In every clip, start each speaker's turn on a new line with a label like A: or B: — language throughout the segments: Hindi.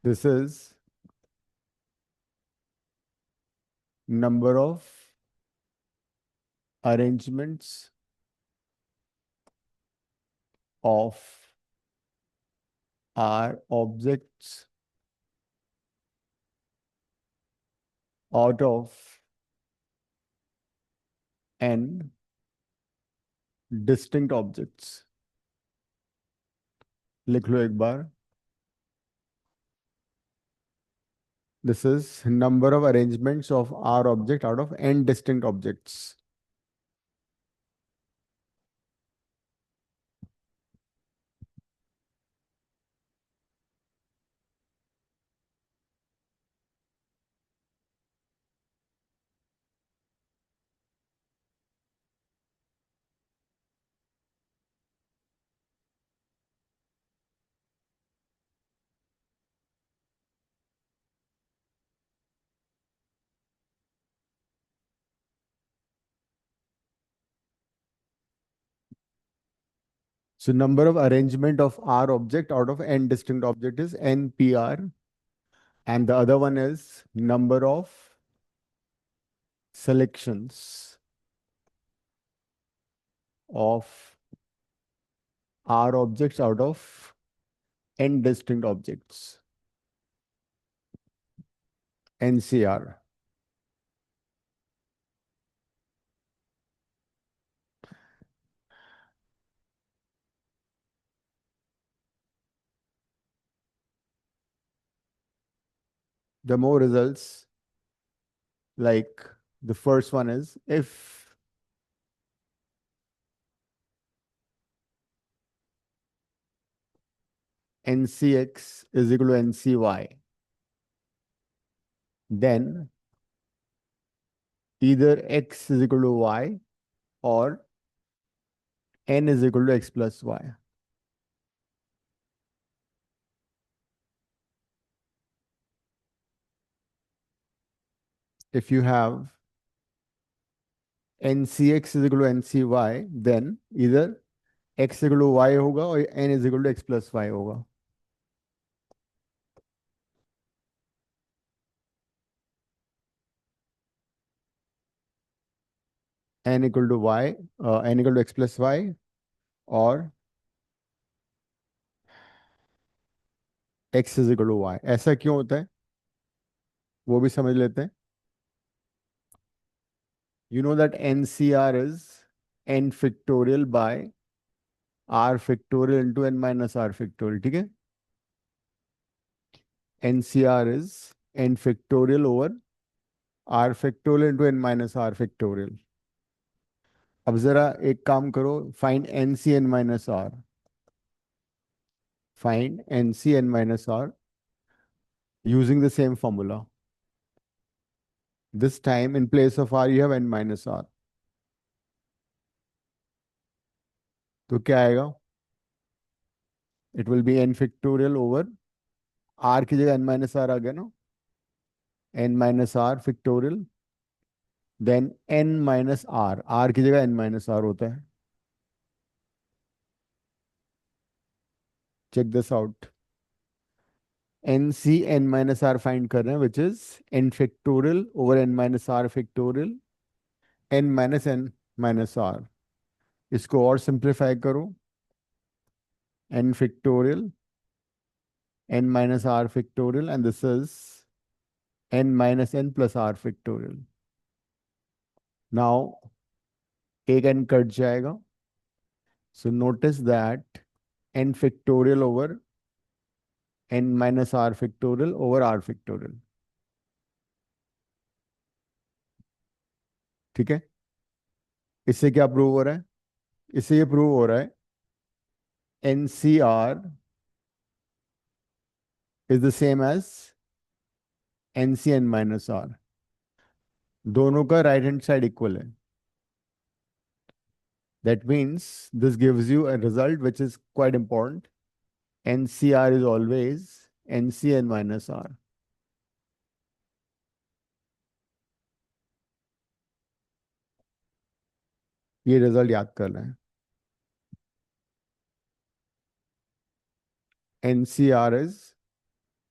A: This is number of arrangements of R objects out of n distinct objects. लिख लो एक बार. This is number of arrangements of R object out of n distinct objects. So number of arrangement of R object out of n distinct object is NPR, and the other one is number of selections of R objects out of n distinct objects, NCR. The more results, like the first one is if NCX is equal to NCY, then either X is equal to Y or N is equal to X plus Y. If you have NCX is equal to NCY, then either X equal to Y होगा और N is equal to X plus Y होगा. N equal to Y, N equal to X plus Y और X is equal to Y. ऐसा क्यों होता है वो भी समझ लेते हैं. You know that NCR is N factorial by R factorial into N minus R factorial. ठीक है. NCR is N factorial over R factorial into N minus R factorial. अब जरा एक काम करो, find NC N minus R. Find NC N minus R using the same formula. This time in place of R you have N minus R. तो क्या आएगा? It will be N factorial over R की जगह N minus R आ गया ना. N minus R factorial then N minus R. R की जगह N minus R होता है. Check this out. NC N minus R find कर रहे हैं, which is N factorial over N minus R factorial N minus N minus R. इसको और सिंप्लीफाई करो. N factorial N minus R factorial and this is N minus N plus R factorial. Now एक n कट जाएगा. So notice that N factorial over N minus R factorial over R factorial. ठीक है. इससे क्या प्रूव हो रहा है? इससे ये प्रूव हो रहा है NCR is the same as NCN minus R. दोनों का राइट हैंड साइड इक्वल है. That means this gives you a result which is quite important. NCR is always NCN minus R. ये रिजल्ट याद करना है. NCR is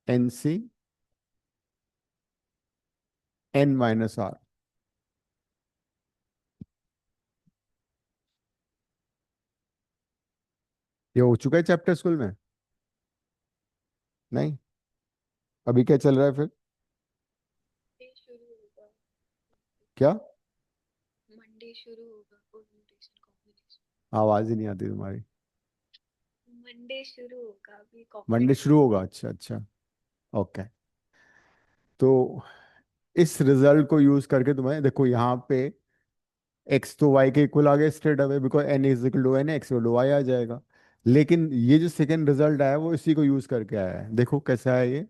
A: N C N minus R. ये हो चुका है चैप्टर स्कूल में? नहीं? अभी क्या चल रहा है फिर?
B: मंडे शुरू होगा।
A: क्या?
B: मंडे शुरू होगा परम्यूटेशन कॉम्बिनेशन।
A: आवाज ही नहीं आती तुम्हारी।
B: मंडे शुरू होगा अभी
A: मंडे
B: कॉम्बिनेशन।
A: शुरू होगा, अच्छा अच्छा। ओके। तो इस रिजल्ट को यूज करके तुम्हें देखो यहाँ पे एक्स तो वाई के इक्वल आ गया straight away, because n is equal to n, x to y आ जाएगा। लेकिन ये जो सेकंड रिजल्ट आया वो इसी को यूज करके आया है, देखो कैसा है ये।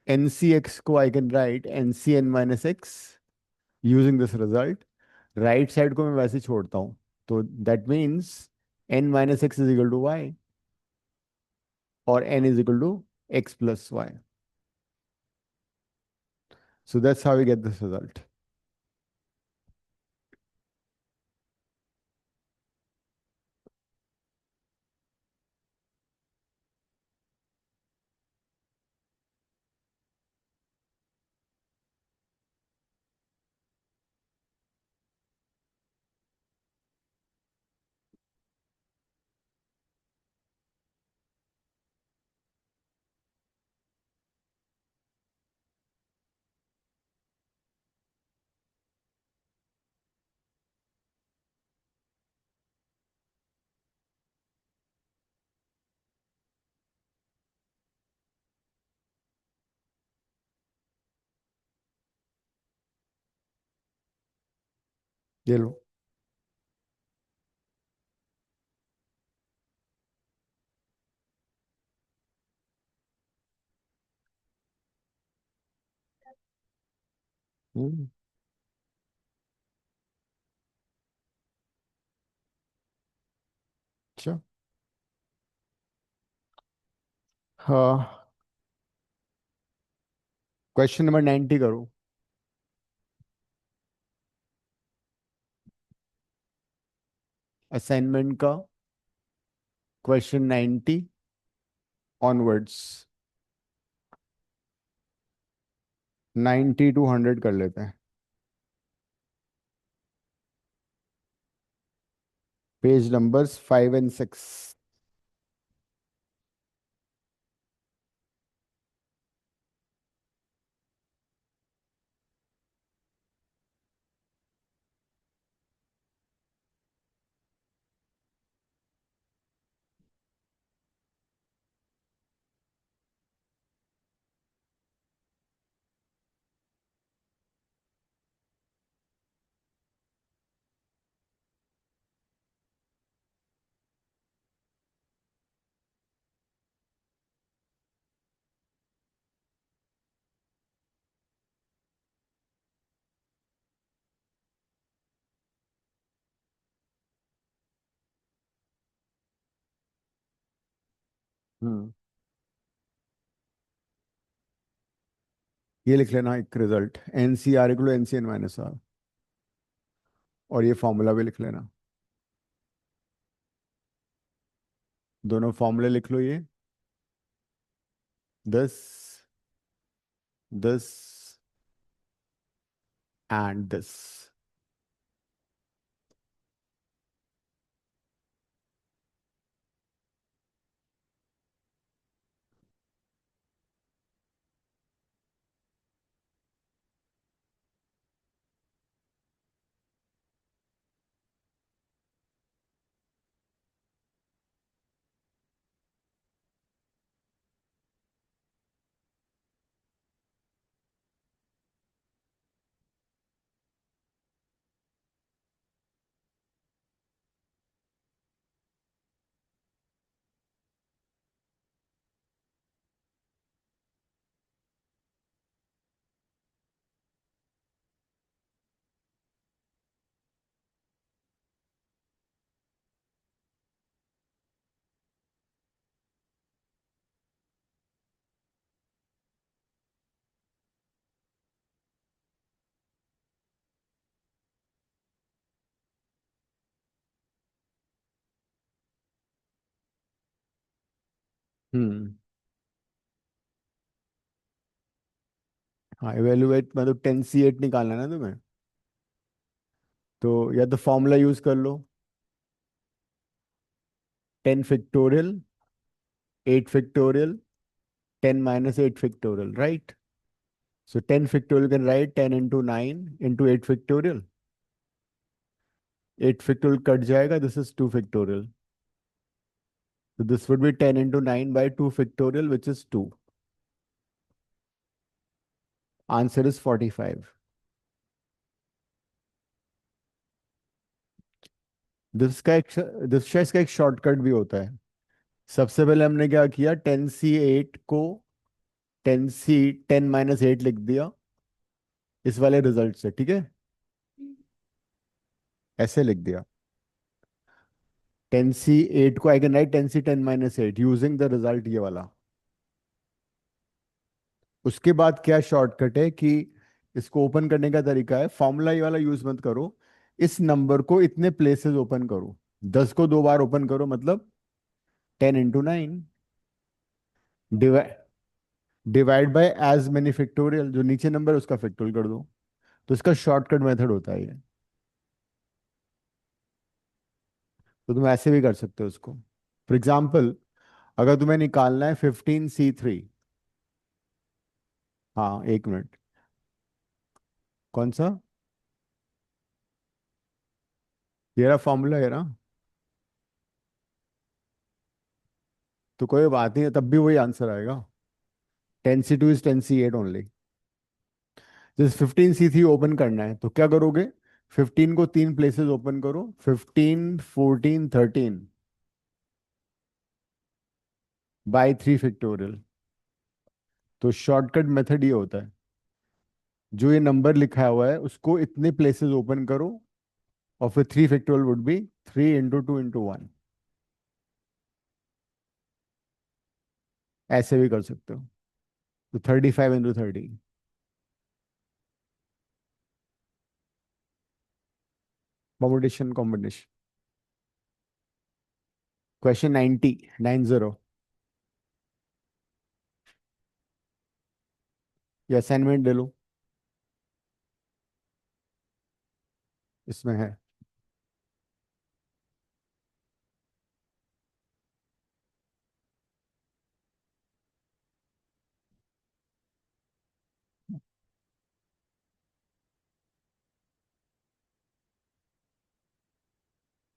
A: एन सी एक्स को I can write n C N minus x using this result. Right side को मैं वैसे ही छोड़ता हूँ, तो that means n minus x is equal to y, और n is equal to x plus y. So that's how we get this result. ये लो। हम्म, अच्छा। हाँ, क्वेश्चन नंबर 90 करो। असाइनमेंट का क्वेश्चन 90 ऑनवर्ड्स। 90 टू 100 कर लेते हैं। Page numbers 5 and 6। हम्म, ये लिख लेना एक result, N C R equal N C N minus R, और ये फॉर्मूला भी लिख लेना। दोनों फॉर्मूले लिख लो ये। This, this and this. Hmm. हाँ, इवेलुएट मतलब 10C8 निकालना है ना तुम्हें। तो या तो फॉर्मूला यूज कर लो, 10 factorial, 8 factorial, 10 - 8 factorial, right? So 10 factorial can write 10 into 9 into 8 factorial. 8 factorial cut जाएगा, this is 2 factorial. So this would be 10 into 9 by 2 factorial, which is 2. Answer is 45. This का एक दिस का एक शॉर्टकट भी होता है। सबसे पहले हमने क्या किया, 10C8 को 10 - 8 लिख दिया इस वाले रिजल्ट से, ठीक है? ऐसे लिख दिया, 10C8 को I can right 10C10 - 8 using the result ये वाला। उसके बाद क्या शॉर्टकट है कि इसको ओपन करने का तरीका है, फॉर्मूला ये वाला यूज मत करो, इस नंबर को इतने प्लेसेस ओपन करो। 10 को 2 बार ओपन करो, मतलब 10 into 9, divide by as many factorial, जो नीचे नंबर है उसका फैक्टोरियल कर दो। तो इसका शॉर्टकट मेथड होता है ये। तो तुम ऐसे भी कर सकते हो उसको। फॉर एग्जाम्पल, अगर तुम्हें निकालना है 15C3। हाँ, 1 मिनट। कौन सा? ये रहा फॉर्मूला, ये रहा। तो कोई बात नहीं है, तब भी वही आंसर आएगा। 10C2 is 10C8 only. जैसे 15C3 ओपन करना है तो क्या करोगे, 15 को 3 प्लेसेस ओपन करो, 15 14 13, बाय 3 फैक्टोरियल। तो शॉर्टकट मेथड ये होता है, जो ये नंबर लिखा हुआ है उसको इतने प्लेसेस ओपन करो, और फिर 3 factorial would be 3 into 2 into 1। ऐसे भी कर सकते हो। तो 35 into 30। Combination combination. क्वेश्चन 90। ये असाइनमेंट ले लो, इसमें है।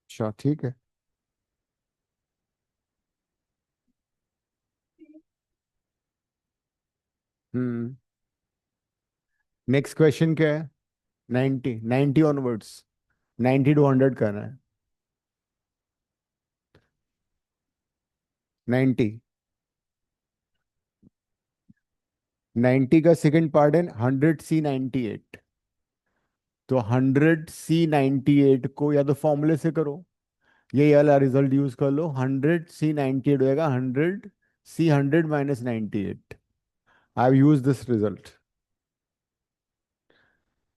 A: अच्छा, ठीक है। हम्म। नेक्स्ट क्वेश्चन क्या है? 90 ऑनवर्ड्स, 90 to 100 करना है। 90। 90 का सेकंड पार्ट है 100C98। तो 100C98 को या तो फॉर्मूले से करो, ये वाला रिजल्ट यूज कर लो। 100C98 हो जाएगा 100C 100 - 98। I have use this result,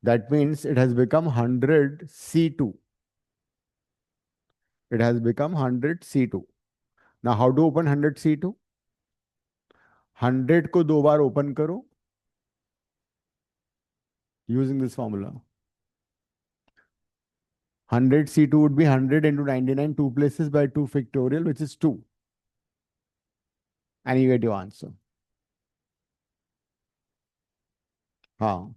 A: that means it has become 100C2। It has become 100C2। Now how to open 100C2? 100 को 2 बार ओपन करो using this formula. 100C2 would be 100 into 99, 2 places by 2 factorial, which is 2. And you get your answer. हाँ।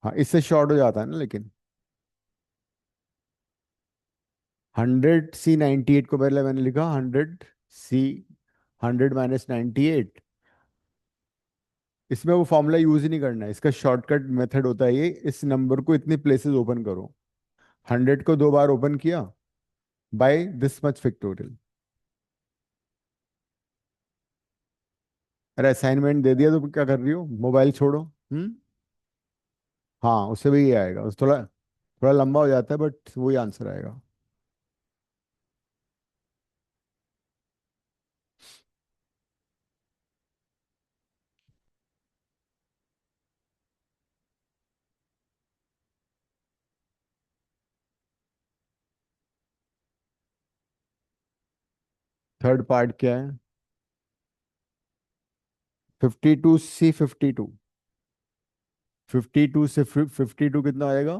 A: हाँ, इससे शॉर्ट हो जाता है ना लेकिन। 100C 98 को पहले मैंने लिखा 100C 100 - 98। इसमें वो फॉर्मूला यूज ही नहीं करना है, इसका शॉर्टकट मेथड होता है ये, इस नंबर को इतने प्लेसेस ओपन करो। 100 को 2 बार ओपन किया बाय दिस मच फैक्टोरियल। अरे असाइनमेंट दे दिया तो क्या कर रही हो, मोबाइल छोड़ो। हम्म। हाँ, उससे भी ये आएगा, उस थोड़ा थोड़ा लंबा हो जाता है बट वही आंसर आएगा। थर्ड पार्ट क्या है? 52C 52, 52 से 52 कितना आएगा?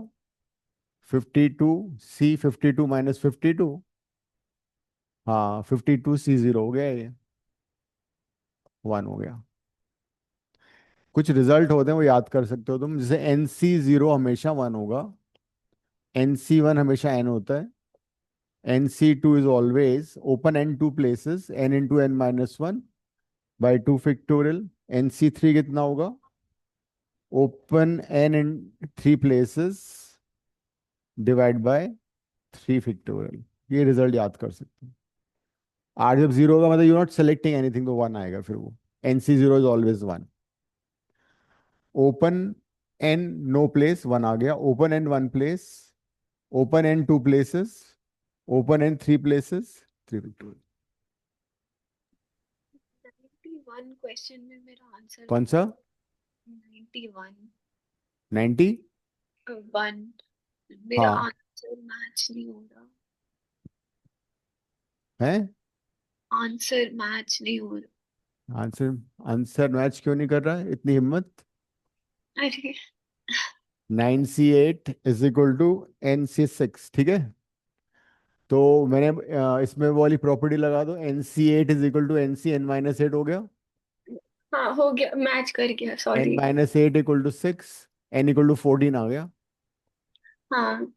A: 52C 52 -52। हाँ, 52C0 हो गया ये, 1 हो गया। कुछ रिजल्ट होते हैं वो याद कर सकते हो तुम, जैसे NC0 हमेशा 1 होगा, NC1 हमेशा n होता है, NC2 is always open n two places n × n - 1 by 2 factorial. NC3 कितना होगा? Open n in 3 places divide by 3 factorial. ये रिजल्ट याद कर सकते हो। आर जब जीरो होगा मतलब यू नॉट सेलेक्टिंग एनीथिंग, तो 1 आएगा फिर वो। NC0 is always 1। Open n no place, 1 आ गया। Open n 1 place, open n 2 places, open n 3 places, 3 factorial.
B: 91 question में मेरा आंसर
A: कौन सा?
B: 91
A: 90?
B: 1 मेरा
A: हाँ।
B: आंसर मैच नहीं हो रहा।
A: है?
B: आंसर मैच नहीं हो रहा।
A: आंसर आंसर मैच क्यों नहीं कर रहा है, इतनी हिम्मत?
B: अरे
A: 9C8 = NC6, ठीक है। तो मैंने इसमें वो वाली प्रॉपर्टी लगा दो, NC8 = NC n - 8 हो गया।
B: हाँ हो गया, मैच कर गया,
A: n
B: सॉरी।
A: - 8 = 6, n = 14 आ गया।
B: हाँ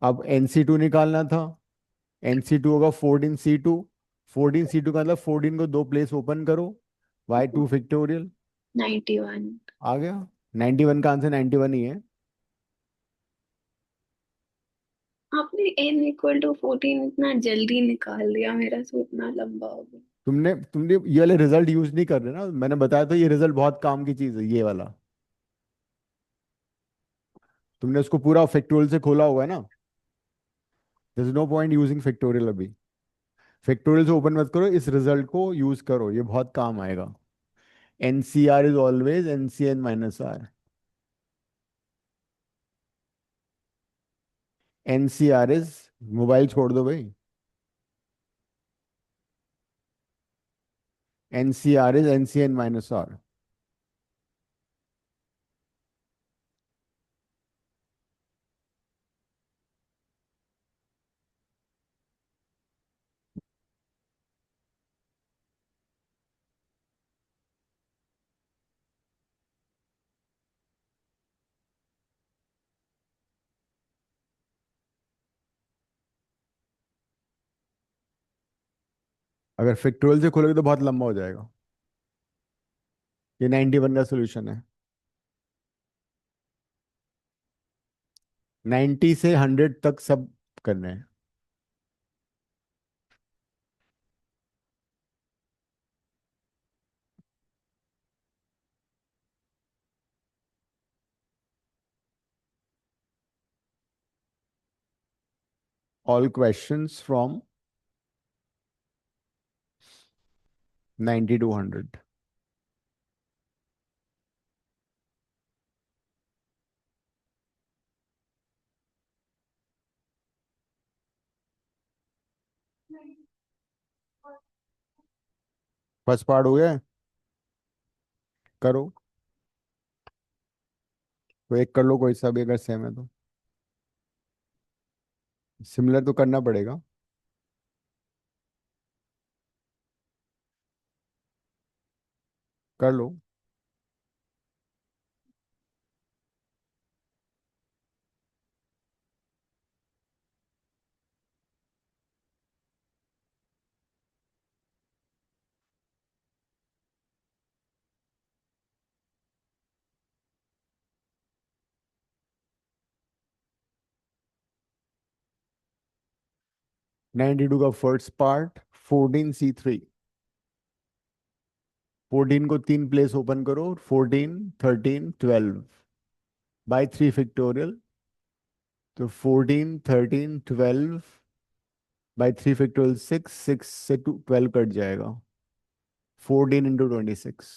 A: अब NC2 निकालना था। NC2 होगा 14C2। 14C2 का मतलब 14 को 2 प्लेस ओपन करो, बाय 2 फैक्टोरियल।
B: 91।
A: आ गया। 91 का आंसर 91 ही है।
B: आपने n = 14 इतना जल्दी निकाल दिया, मेरा तो इतना लंबा हो गया।
A: तुमने तुमने ये वाले रिजल्ट यूज नहीं कर रहे ना, मैंने बताया तो ये रिजल्ट बहुत काम की चीज है ये वाला। तुमने उसको पूरा फैक्टोरियल से खोला हुआ है ना। There is no point using factorial अभी। फैक्टोरियल से ओपन मत करो, इस रिजल्ट को यूज करो, ये बहुत काम आएगा। NCR is always NCn - R। NCR is, mobile छोड़ दो भाई, NCR इज NCn - R। अगर फैक्टोरियल से खोलोगे तो बहुत लंबा हो जाएगा। ये 91 का सोल्यूशन है। 90 से 100 तक सब करने हैं। All questions from 90 to 100। First part हो गया है? करो, तो एक कर लो कोई सा भी अगर सेम है तो। सिमिलर तो करना पड़ेगा। कर लो। 92 का फर्स्ट पार्ट, 14C3। 14 को 3 प्लेस ओपन करो, 14 13 12 बाय 3 फैक्टोरियल। तो 14 13 12 बाय 3 फैक्टोरियल 6, 6 से 12 कट जाएगा। 14 × 26।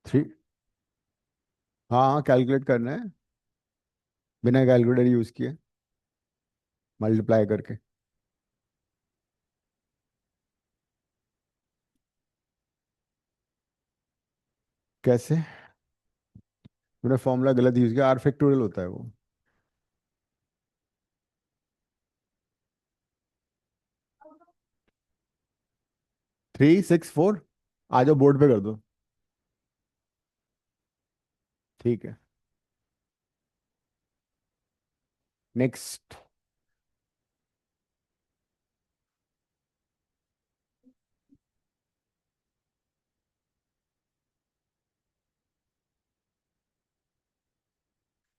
A: 3 हाँ हाँ, कैलकुलेट करना है, बिना कैलकुलेटर यूज किए, मल्टीप्लाई करके। कैसे? तूने फॉर्मूला गलत यूज किया, आर फैक्टोरियल होता है वो। 364। आ जाओ बोर्ड पे कर दो। ठीक है। नेक्स्ट।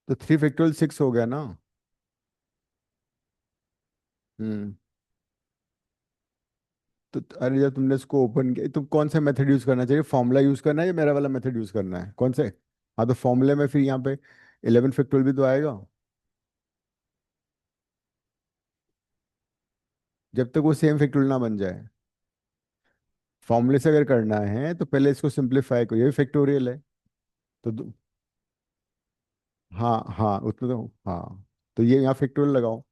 A: तो 3 फैक्टोरियल 6 हो गया ना। हम्म। तो अरे जब तुमने इसको ओपन किया, तुम कौन सा मेथड यूज करना चाहिए, फॉर्मूला यूज करना है या मेरा वाला मेथड यूज करना है, कौन से? हाँ, तो फॉर्मूले में फिर यहाँ पे 11 फैक्टोरियल भी तो आएगा, जब तक वो सेम फैक्टोरियल ना बन जाए। फॉर्मूले से अगर करना है तो पहले इसको सिंप्लीफाई करो, ये भी फैक्टोरियल है। तो हाँ हाँ, उतना तो हाँ। तो ये यहाँ फैक्टोरियल लगाओ।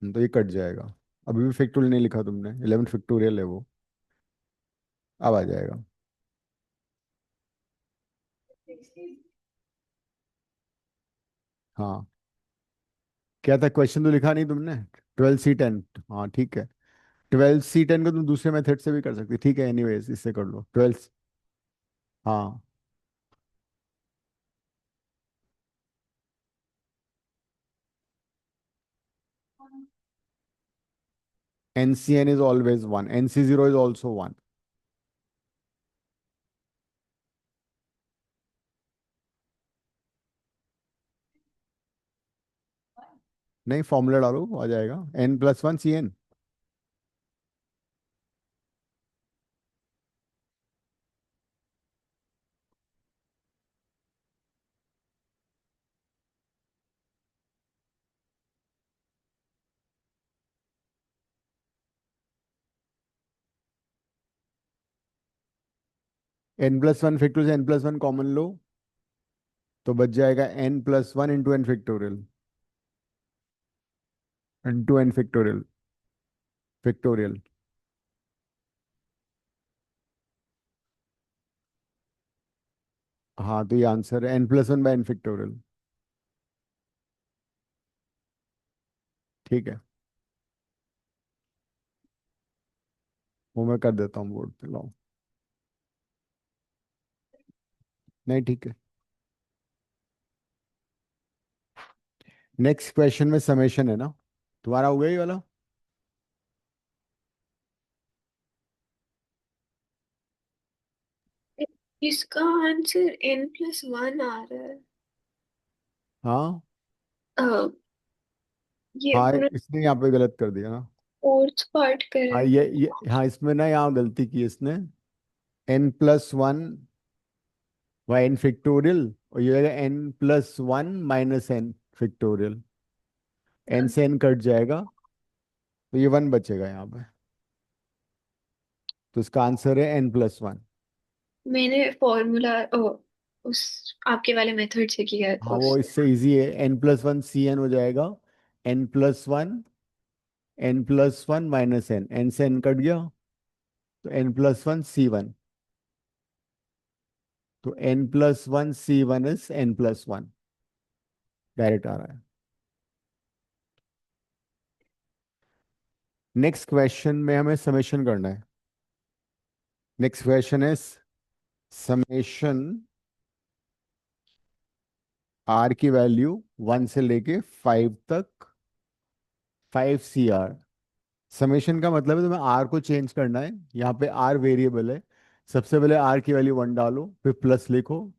A: तो ये कट जाएगा। अभी भी फैक्टोरियल नहीं लिखा तुमने, 11 फैक्टोरियल है वो। अब आ जाएगा। हाँ। क्या था क्वेश्चन, तो लिखा नहीं तुमने? 12C10। हाँ ठीक है। 12C10 को तुम दूसरे मेथड से भी कर सकते, ठीक है, एनीवेज इससे कर लो 12। हाँ। NCN is always 1, NC0 is also 1। नहीं, फॉर्मूला डालो आ जाएगा, N+1 CN। N+1 फैक्टोरियल से N+1 कॉमन लो, तो बच जाएगा N+1 × N factorial. N factorial. हाँ, तो ये आंसर है N+1/N फैक्टोरियल। ठीक है, वो मैं कर देता हूँ बोर्ड पे, लाओ। नहीं, ठीक है। नेक्स्ट क्वेश्चन में समेशन है ना, तुम्हारा हो गया ये वाला।
B: इसका आंसर N+1 आ रहा है।
A: हाँ
B: अ, ये
A: हाँ,
B: पूरा
A: इसने यहाँ पे गलत कर दिया ना।
B: फोर्थ पार्ट
A: हाँ,
B: करेक्ट।
A: ये हाँ, इसमें ना यहाँ गलती की इसने। N+1/N फैक्टोरियल, और ये रहेगा N+1 - N फैक्टोरियल। N से N कट जाएगा, तो ये 1 बचेगा यहाँ पे। तो इसका आंसर है N+1।
B: मैंने फॉर्मूला उस आपके वाले मेथड से किया है
A: हाँ,
B: तो
A: वो
B: उससे।
A: इससे इजी है, N+1 CN हो जाएगा। N+1 N से N कट गया, तो N+1 C1। तो N+1 C1 is N+1, direct आ रहा है। नेक्स्ट क्वेश्चन में हमें समेशन करना है। Next question is summation R की वैल्यू 1 से लेके 5 तक, 5 CR। समेशन का मतलब है तुम्हें आर को चेंज करना है, यहाँ पे आर वेरिएबल है। सबसे पहले आर की वैल्यू 1 डालो, फिर प्लस लिखो।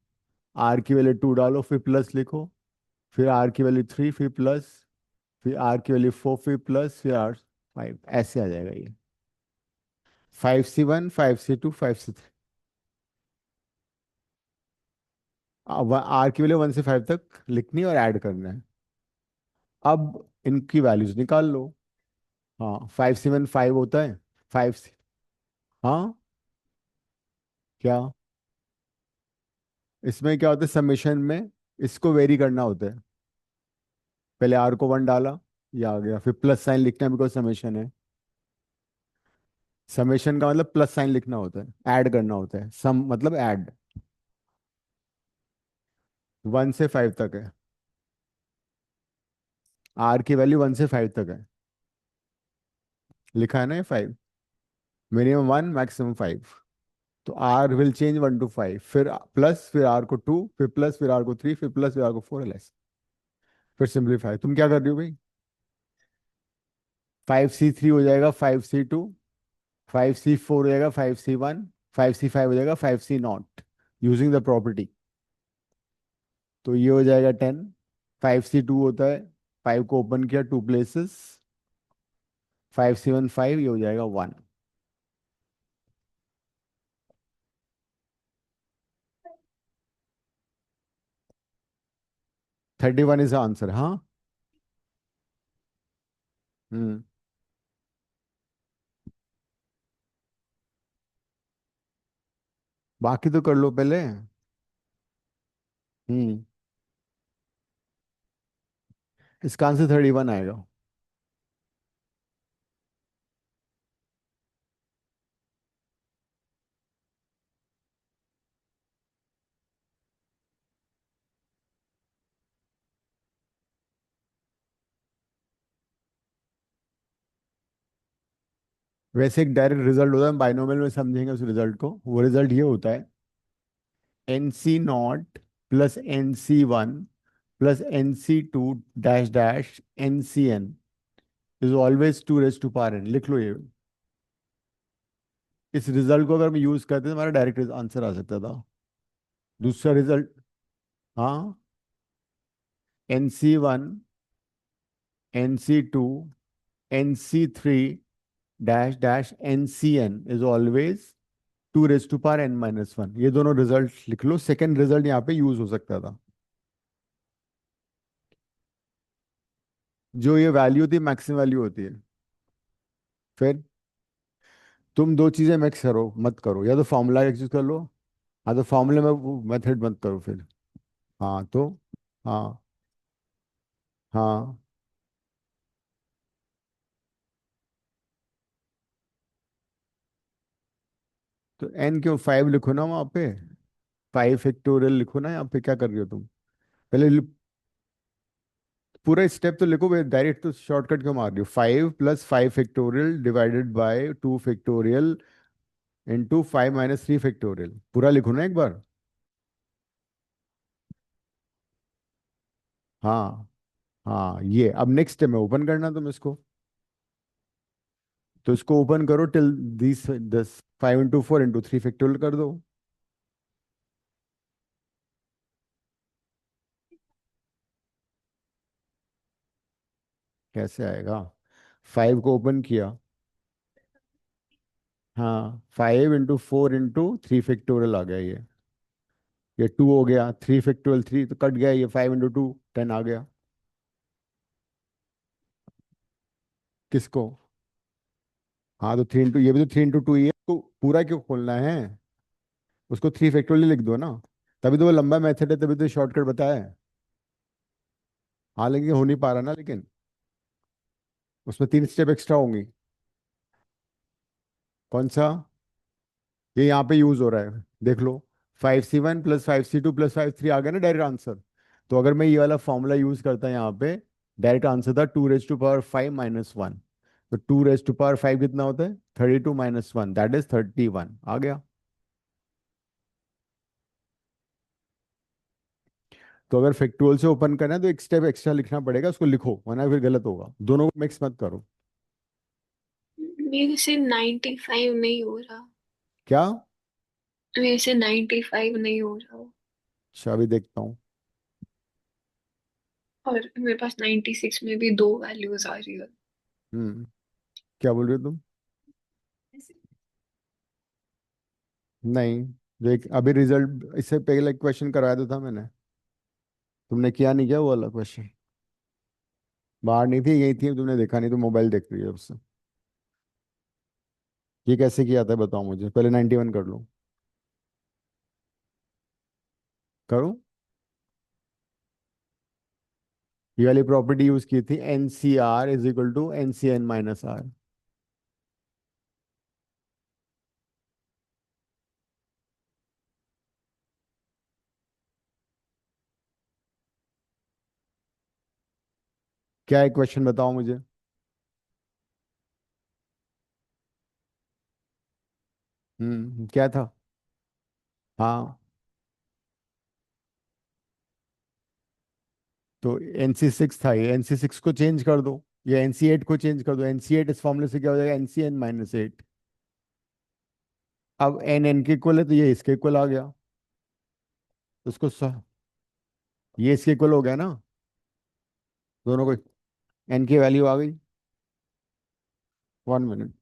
A: आर की वैल्यू 2 डालो, फिर प्लस लिखो। फिर आर की वैल्यू 3, फिर प्लस। फिर आर की वैल्यू 4, फिर प्लस, फिर R 5, ऐसे आ जाएगा ये। 5C1, 5C2, 5C3। आर की वैल्यू 1 से 5 तक लिखनी है और ऐड करना है। अब इनकी वैल्यूज निकाल लो। हाँ, 5C1 5 होता है। 5 हाँ। क्या? इसमें क्या होता है, समेशन में इसको वेरी करना होता है। पहले आर को 1 डाला, ये आ गया, फिर प्लस साइन लिखना है बिकॉज समेशन है। समेशन का मतलब प्लस साइन लिखना होता है, ऐड करना होता है, सम मतलब ऐड। 1 से 5 तक है। आर की वैल्यू 1 से 5 तक है। लिखा है ना ये 5, मिनिमम 1 मैक्सिमम 5। तो आर विल चेंज 1 to 5, फिर प्लस, फिर आर को 2, फिर प्लस, फिर आर को 3, फिर प्लस, फिर आर को 4 एलएस। फिर सिंप्लीफाई। तुम क्या कर रही हो भाई? 5C3 हो जाएगा 5C2, 5C4 हो जाएगा 5C1, 5C5 हो जाएगा 5C0, यूजिंग द प्रॉपर्टी। तो ये हो जाएगा 10। 5C2 होता है, 5 को ओपन किया 2 प्लेसेस, 5C1 5, ये हो जाएगा 1। 31 इज आंसर, हाँ। हम्म। बाकी तो कर लो पहले। हम्म। इसका आंसर 31 आएगा। वैसे एक डायरेक्ट रिजल्ट होता है, बाइनोमियल में समझेंगे उस रिजल्ट को। वो रिजल्ट ये होता है, NC0 plus NC1 plus NC2 dash dash NCN is always 2 raised to power n। लिख लो ये। इस रिजल्ट को अगर हम यूज करते तो हमारा डायरेक्ट आंसर आ सकता था। दूसरा रिजल्ट, हाँ, NC1 NC2 NC3 dash dash NCN is always 2 raised to power n-1। ये दोनों रिजल्ट लिख लो, सेकेंड रिजल्ट यहाँ पे यूज हो सकता था। जो ये वैल्यू थी मैक्सिमम वैल्यू होती है। फिर तुम दो चीजें मिक्स करो मत करो, या तो फॉर्मूला यूज कर लो। हाँ, तो फॉर्मूले में वो मेथड मत करो फिर। हाँ तो, हाँ, हाँ, तो n क्यों 5 लिखो ना वहाँ पे। 5 फैक्टोरियल लिखो ना, यहाँ पे क्या कर रही हो तुम? पहले पूरा स्टेप तो लिखो, डायरेक्ट तो शॉर्टकट क्यों मार रही हो? 5 + 5 factorial divided bye 2 factorial into 5 - 3 factorial, पूरा लिखो ना एक बार। हाँ, हाँ, ये अब नेक्स्ट स्टेप में ओपन करना तुम इसको। तो इसको ओपन करो टिल दिस 5 × 4 × 3 फैक्टोरियल कर दो। कैसे आएगा? 5 को ओपन किया, हाँ, 5 × 4 × 3 फैक्टोरियल आ गया ये 2 हो गया, 3 फैक्टोरियल 3 तो कट गया, ये 5 × 2 10 आ गया। किसको? हाँ, तो 3 × 2, ये भी तो 3 × 2 ही है, तो पूरा क्यों खोलना है? उसको 3 फैक्टोरियल लिख दो ना। तभी तो वो लंबा मेथड है, तभी तो शॉर्टकट बताया है। हाँ, लेकिन हो नहीं पा रहा ना, लेकिन उसमें 3 स्टेप एक्स्ट्रा होंगी। कौन सा? ये यहाँ पे यूज हो रहा है, देख लो। 5C1 + 5C2 + 5C3 आ गया ना डायरेक्ट आंसर। तो अगर मैं ये वाला फॉर्मूला यूज करता यहाँ पे, डायरेक्ट आंसर था 2 raised to power 5 - 1। तो 2 raised to power 5 कितना होता है? 32 - 1, दैट इज 31 आ गया। तो अगर फैक्टोरियल से ओपन करना है तो एक स्टेप एक्स्ट्रा लिखना पड़ेगा, उसको लिखो वरना फिर गलत होगा, दोनों को मिक्स मत करो।
B: मेरे से 95 नहीं हो रहा।
A: क्या?
B: मेरे से 95 नहीं हो रहा।
A: अच्छा, अभी देखता हूँ।
B: और मेरे पास 96 में भी दो वैल्यूज आ रही है।
A: क्या बोल रहे हो तुम? नहीं, देख अभी रिजल्ट इससे पहले क्वेश्चन कराया तो था मैंने। तुमने किया नहीं क्या वो वाला क्वेश्चन? बाहर नहीं थी, यही थी, तुमने देखा नहीं, तो मोबाइल देख रही है उससे। ये कैसे किया था बताओ मुझे, पहले 91 कर लो। करूं? ये वाली प्रॉपर्टी यूज की थी, N C R is equal to N C N minus R. क्या है क्वेश्चन, बताओ मुझे। क्या था? हाँ, तो एन सी सिक्स था, ये एन सी सिक्स को चेंज कर दो, या एन सी एट को चेंज कर दो। एन सी एट इस फॉर्मूले से क्या हो जाएगा, N C N minus eight. अब एन एन के इक्वल है तो ये इसके इक्वल आ गया, तो उसको ये इसके इक्वल हो गया ना, दोनों को। एन की वैल्यू आ गई। 1 मिनट।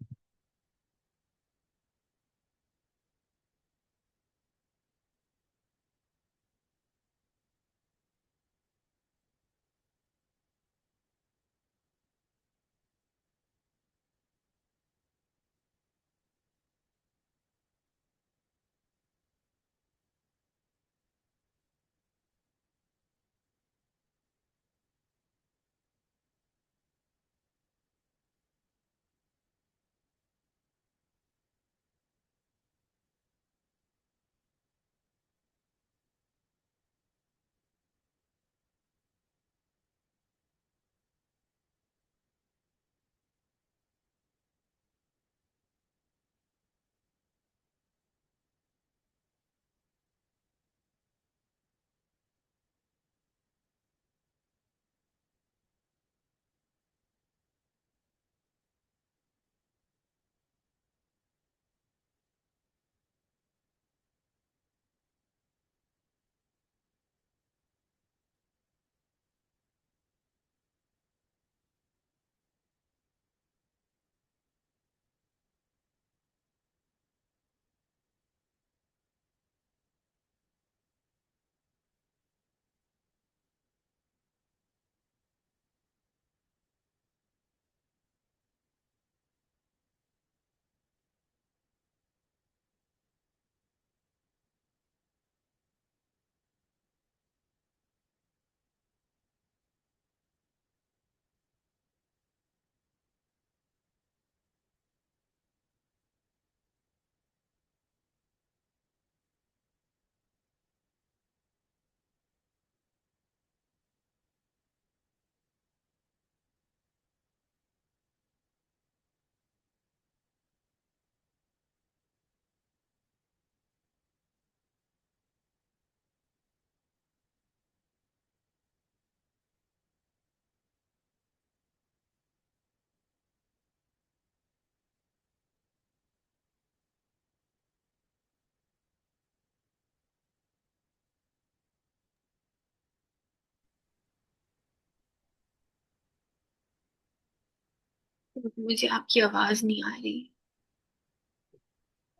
B: मुझे आपकी आवाज नहीं आ रही।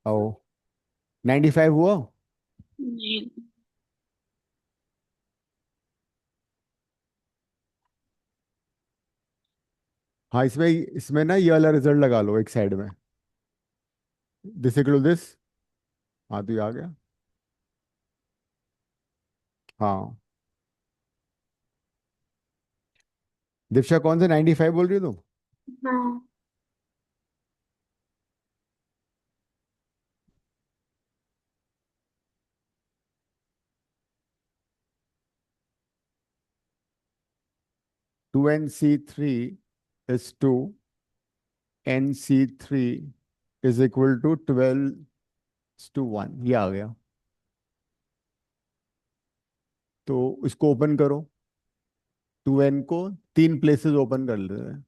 A: ओ, 95 हुआ।
B: नहीं।
A: हाँ, इसमें इसमें ना ये वाला रिजल्ट लगा लो एक साइड में, दिस इक्वल दिस। हाँ, तो ये आ गया। हाँ, दीक्षा कौन से 95 बोल रही हो तुम?
B: हाँ।
A: 2nc3 is 2, nc3 is equal to 12:1, ये आ गया। तो इसको ओपन करो, 2n को तीन प्लेसेस ओपन कर लेते हैं,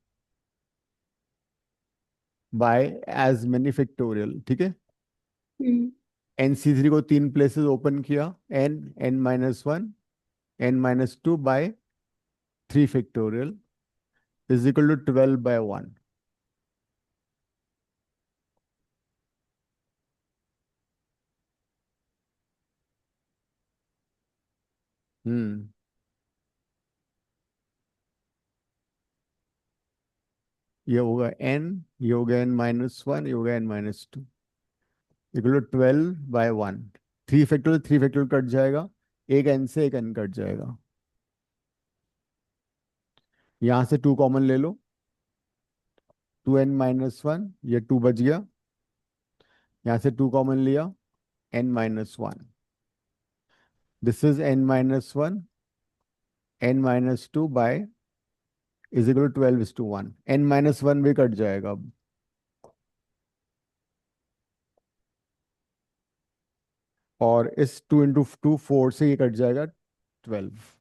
A: बाय एज मेनी फैक्टोरियल, ठीक है।
B: हम्म।
A: nc3 को तीन प्लेसेस ओपन किया, n n-1 n-2 by 3 factorial is equal to 12/1। Hmm ये होगा n, ये होगा n-1, ये होगा n-2, equal to 12/1। 3 factorial 3 factorial cut जाएगा, एक n से एक n कट जाएगा। यहाँ से 2 कॉमन ले लो, 2n-1, ये 2 बच गया। यहाँ से 2 कॉमन लिया, n-1। This is n-1, n-2 by is equal to 12:1। n-1 भी कट जाएगा अब, और इस 2 इंटू 2 4 से ये कट जाएगा 12।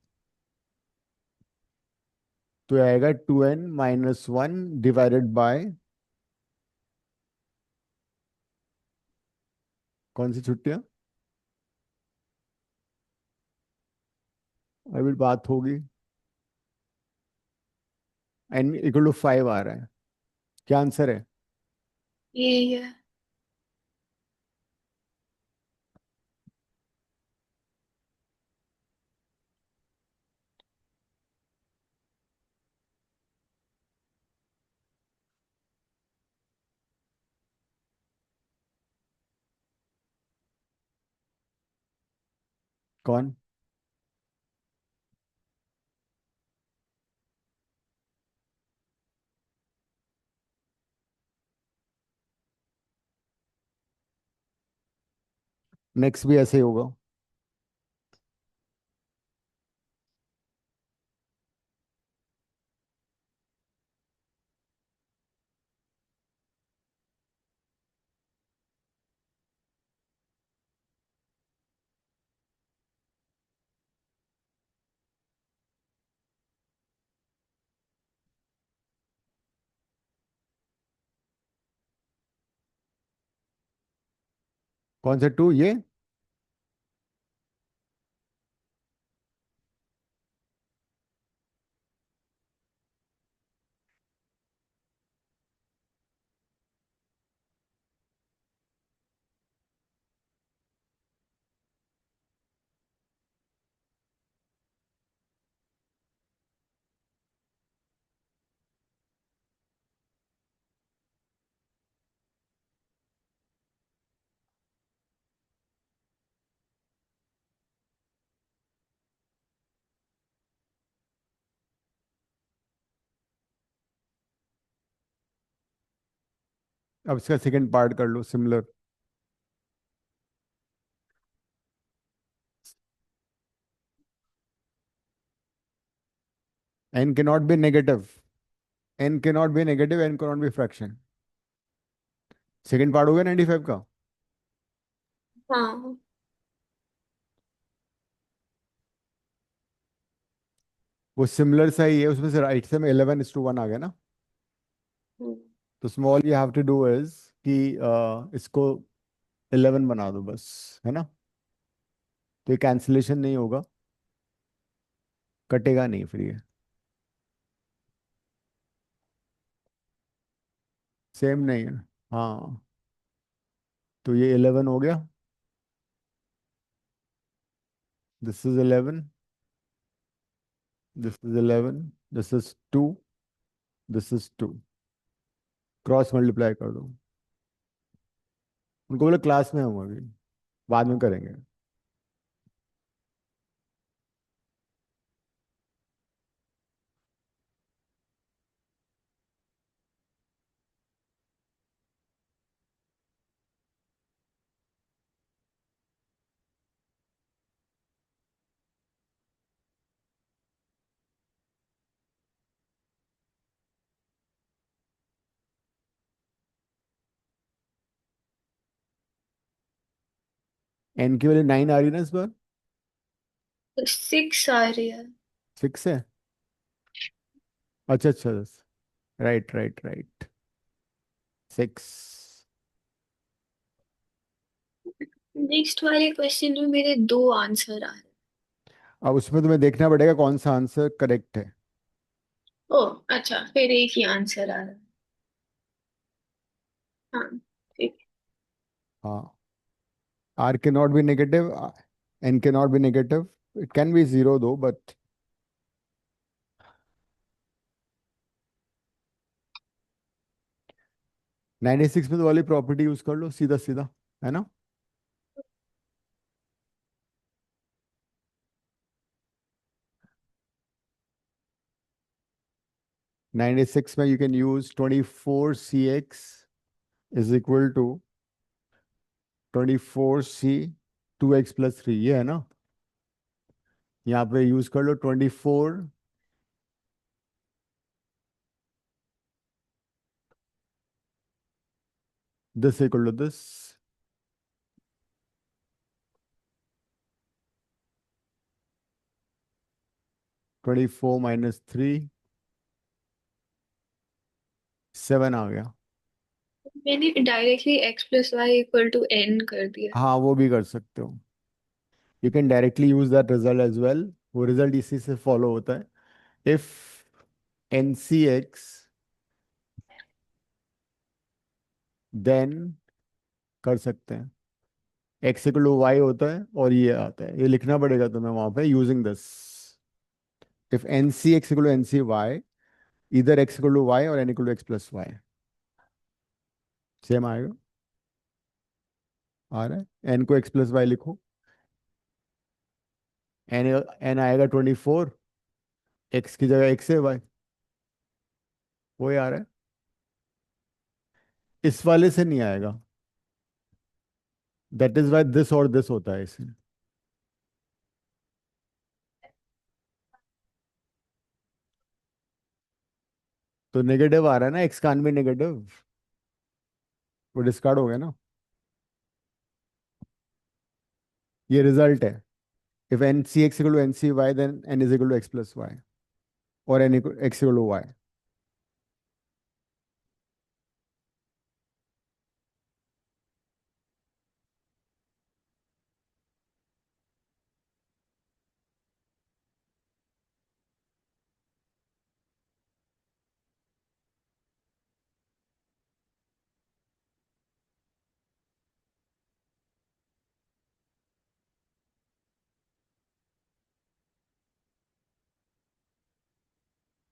A: तो ये आएगा 2n-1 डिवाइडेड बाय, कौन सी छुट्टियां, अभी बात होगी। n=5 आ रहा है। क्या आंसर है?
B: यही है।
A: कौन? नेक्स्ट भी ऐसे ही होगा। कौन से 2 ये? अब इसका सेकंड पार्ट कर लो सिमिलर। n के नॉट बी नेगेटिव, n के नॉट बी नेगेटिव, n के not be fraction. Second part हो गया 95 का।
B: हाँ।
A: वो सिमिलर सा ही है, उसमें से राइट से में 11:1 आ गया ना।
B: हम्म।
A: तो small you have to do is कि इसको 11 बना दो बस, है ना। तो ये कैंसिलेशन नहीं होगा, कटेगा नहीं फिर ये। सेम नहीं है। हाँ, तो ये 11 हो गया। This is 11, this is 11, this is 2, this is 2। Cross multiply कर दो। उनको बोले क्लास में हूँ अभी, बाद में करेंगे। n की वैल्यू 9 आ रही है ना इस बार।
B: 6 आ रही है।
A: 6 है। अच्छा अच्छा, राइट राइट राइट, 6।
B: नेक्स्ट वाले क्वेश्चन में मेरे 2 आंसर आ रहे
A: अब उसमें तुम्हें देखना पड़ेगा कौन सा आंसर करेक्ट है।
B: हैं। ओ अच्छा, फिर एक ही आंसर आ रहा है। हाँ ठीक
A: हाँ, r के नॉट बी नेगेटिव, n के not be negative, it can be 0 दो बट। 96 में तो वाली प्रॉपर्टी यूज कर लो सीधा सीधा, है ना। 96 में you can use 24 CX is equal to 24 C 2X + 3, ये है ना। यहाँ पे यूज कर लो 24, दिस इक्वल टू दिस, 24 - 3, 7 आ गया।
B: मैंने डायरेक्टली x + y = n कर दिया।
A: हाँ वो भी कर सकते हो, you can directly use that result as well. वो रिजल्ट इसी से फॉलो होता है। इफ NCX, देन कर सकते हैं x = y होता है और ये आता है, ये लिखना पड़ेगा तुम्हें वहां पे using this. If NC x = NCY, इधर x = y और n = x + y, सेम आएगा। आ रहा है, n को x + y लिखो, n आएगा 24, x की जगह x है, y वही आ रहा है। इस वाले से नहीं आएगा, दैट इज वाई दिस और दिस होता है इसे। तो नेगेटिव आ रहा है ना, x कान में नेगेटिव, वो डिस्कार्ड हो गया ना। ये रिजल्ट है। If NC x = NCY, then n = x + y और x = y।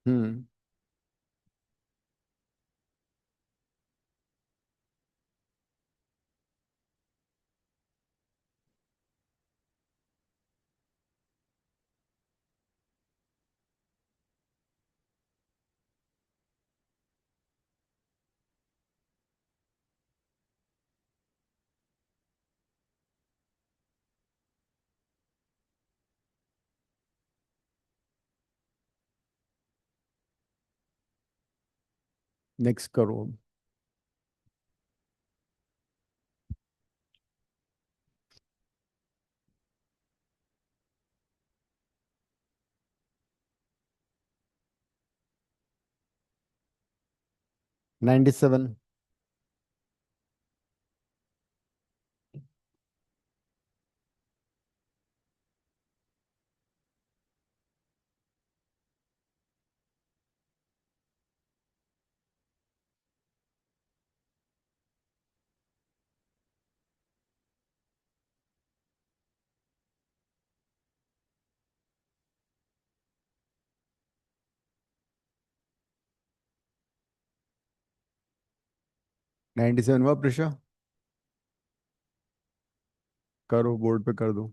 A: हम्म। नेक्स्ट करो। 97। 97 हुआ प्रेशा, करो बोर्ड पे कर दो।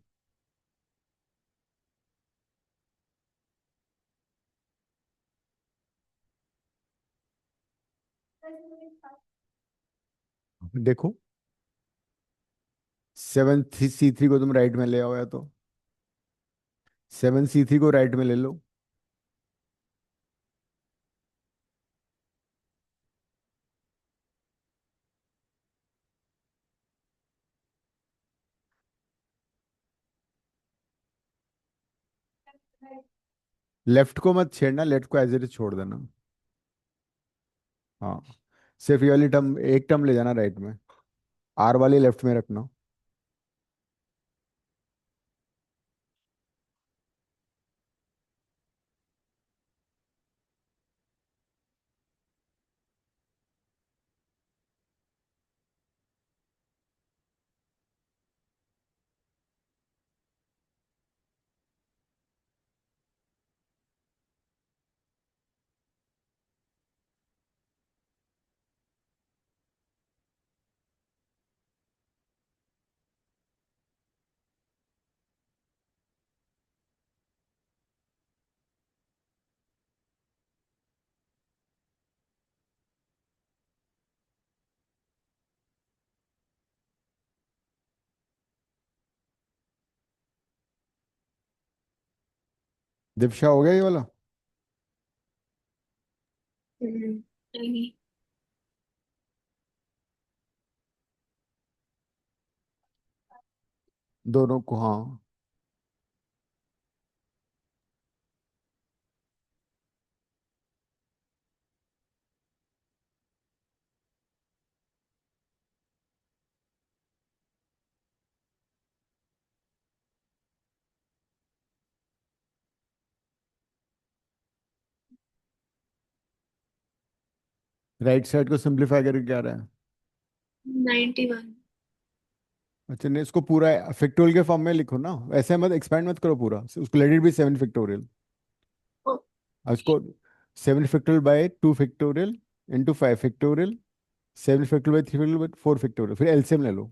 A: देखो 7C3 को तुम राइट में ले आओ, या तो 7C3 को राइट में ले लो। लेफ्ट को मत छेड़ना, लेफ्ट को एज इट इज छोड़ देना। हाँ, सिर्फ ये वाली टर्म, एक टर्म ले जाना राइट में, आर वाली लेफ्ट में रखना। दिव्शा हो गया ये वाला?
B: नहीं।
A: दोनों को, हाँ। राइट साइड को सिंप्लीफाई करके क्या रहा है?
B: 91।
A: अच्छा, नहीं, इसको पूरा फैक्टोरियल के फॉर्म में लिखो ना, ऐसे मत एक्सपेंड मत करो पूरा, उसको लेट इट बी 7 फैक्टोरियल। अब इसको 7 factorial by 2 factorial into 5 factorial, 7 factorial by 3 factorial by 4 factorial, फिर एलसीएम ले लो।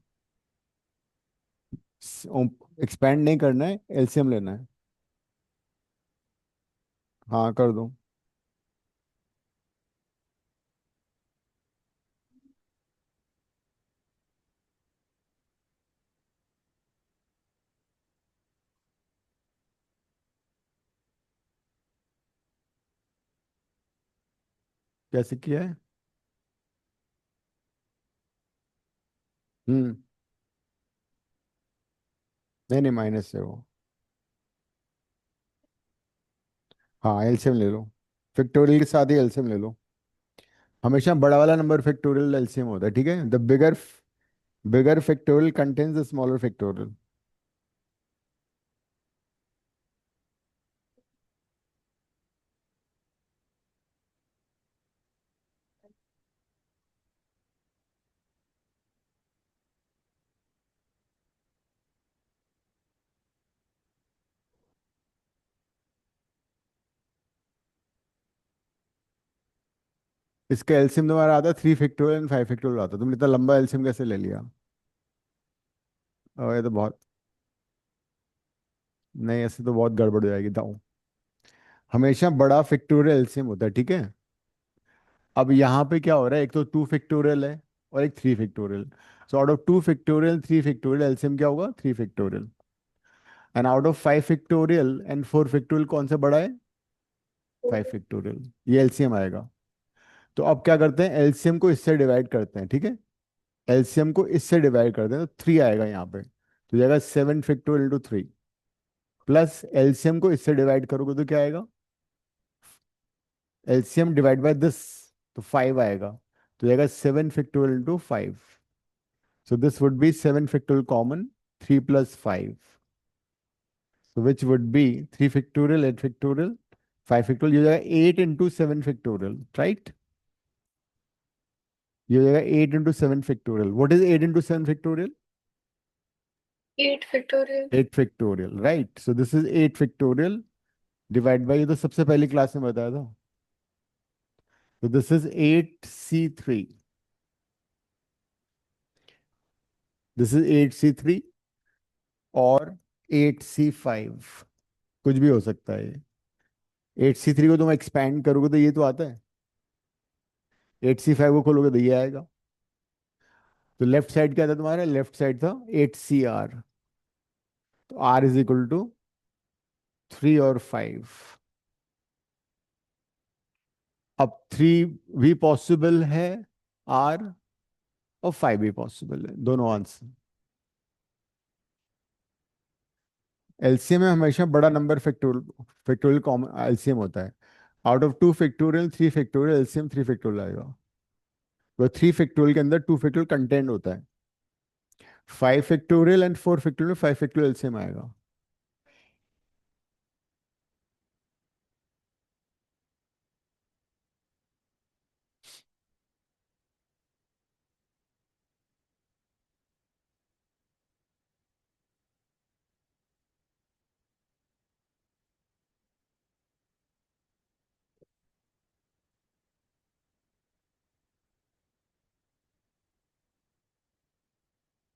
A: एक्सपेंड नहीं करना है, एलसीएम लेना है। हाँ, कर दो। कैसे किया है? हम्म। नहीं नहीं, माइनस है वो। हाँ, एलसीएम ले लो। फैक्टोरियल के साथ ही एलसीएम ले लो। हमेशा बड़ा वाला नंबर फैक्टोरियल एलसीएम होता है, ठीक है? The bigger factorial contains the smaller factorial. इसका एलसीएम तुम्हारा आता है 3 फैक्टोरियल एंड 5 फैक्टोरियल आता है, तुमने इतना लंबा एलसीएम कैसे ले लिया? ये तो बहुत, नहीं, ऐसे तो बहुत गड़बड़ हो जाएगी, दाऊ। हमेशा बड़ा फैक्टोरियल एलसीएम होता है, ठीक है? अब यहाँ पे क्या हो रहा है, एक तो 2 फैक्टोरियल है और एक 3 factorial. So out of 2 factorial 3 factorial, LCM क्या होगा? 3 factorial. And out of 5 factorial and 4 factorial, कौन सा बड़ा है? 5 फैक्टोरियल। ये एलसीएम आएगा। तो अब क्या करते हैं, एलसीएम को इससे डिवाइड करते हैं, ठीक है? एलसीएम को इससे डिवाइड करते हैं तो 3 आएगा यहाँ पे, तो जाएगा 7 फैक्टोरियल इंटू 3। प्लस एलसीएम को इससे डिवाइड करोगे तो क्या आएगा? एलसीएम डिवाइड बाय दिस, तो 5 आएगा, तो जाएगा 7 factorial into 5। So this would be 7 factorial common, 3 + 5, so which would be 3 factorial, 8 factorial, 5 factorial. ये हो जाएगा 8 × 7 फैक्टोरियल, राइट? ये हो जाएगा 8 × 7 factorial. What is 8 × 7 factorial?
B: 8 factorial.
A: 8 factorial, right? So this is 8 factorial divide by, ये तो सबसे पहली क्लास में बताया था। तो this is 8C3। This is 8C3 और 8C5, कुछ भी हो सकता है ये। 8C3 को तुम एक्सपैंड करोगे तो ये तो आता है, 8C5 को खोलोगे तो ये आएगा। तो लेफ्ट साइड क्या था तुम्हारा? लेफ्ट साइड था 8CR। तो R = 3 और 5। अब 3 भी पॉसिबल है, R और 5 भी पॉसिबल है, दोनों आंसर। एलसीएम में हमेशा बड़ा number factorial factorial common LCM होता है। Out of 2 factorial 3 factorial, LCM 3 factorial आएगा। तो 3 फैक्टोरियल के अंदर 2 फैक्टोरियल कंटेंट होता है। 5 factorial and 4 factorial, 5 factorial LCM आएगा।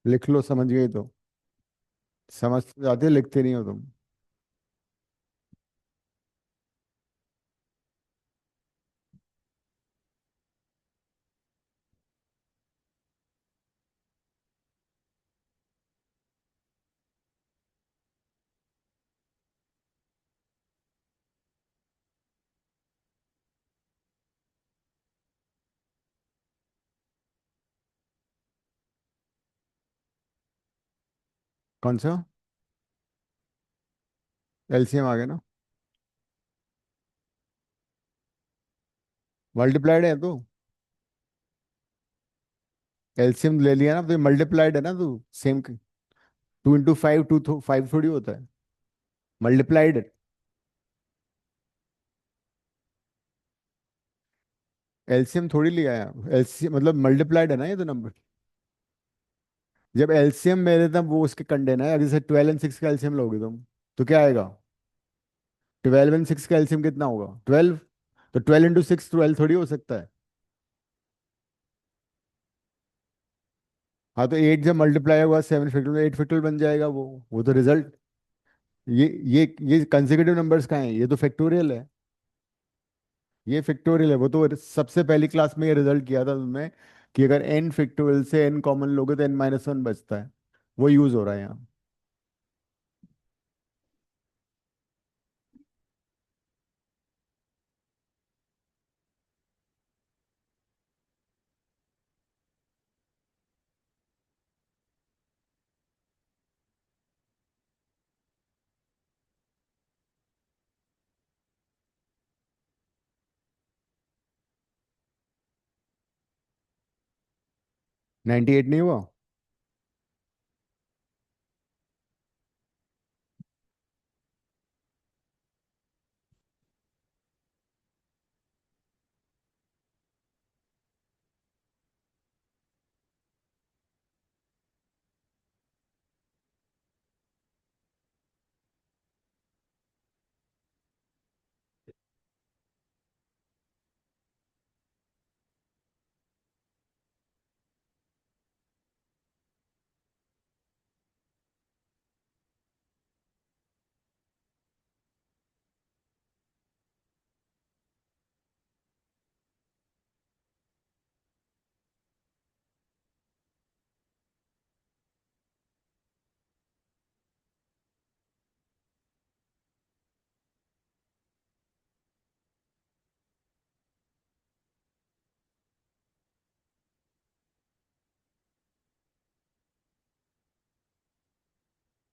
A: लिख लो, समझ गए तो। समझ जाते, लिखते नहीं हो तुम। कौन सा? एलसीएम आ गया ना। मल्टीप्लाइड है तो एलसीएम ले लिया ना, तो मल्टीप्लाइड है ना तू। सेम। 2 into 5, 5 थोड़ी होता है। मल्टीप्लाइड। एलसीएम थोड़ी लिया है, एलसीएम मतलब मल्टीप्लाइड है ना ये तो नंबर। जब एलसीएम मेरे तब वो उसके कंडेन है, अगर जैसे 12 and 6 का एलसीएम लोगे तुम, तो क्या आएगा? 12 and 6 का एलसीएम कितना होगा? 12। तो 12 into 6 12 थोड़ी हो सकता है। हाँ, तो 8 जब मल्टीप्लाई होगा 7 फैक्टोरियल, 8 फैक्टोरियल बन जाएगा वो तो रिजल्ट। ये ये कंसेक्यूटिव नंबर्स का है, ये तो फैक्टोरियल है। ये फैक्टोरियल है, वो तो सबसे पहली क्लास में ये रिजल्ट किया था तुमने, कि अगर एन फैक्टोरियल से एन कॉमन लोगे तो n-1 बचता है। वो यूज हो रहा है यहाँ। 98 नहीं हुआ?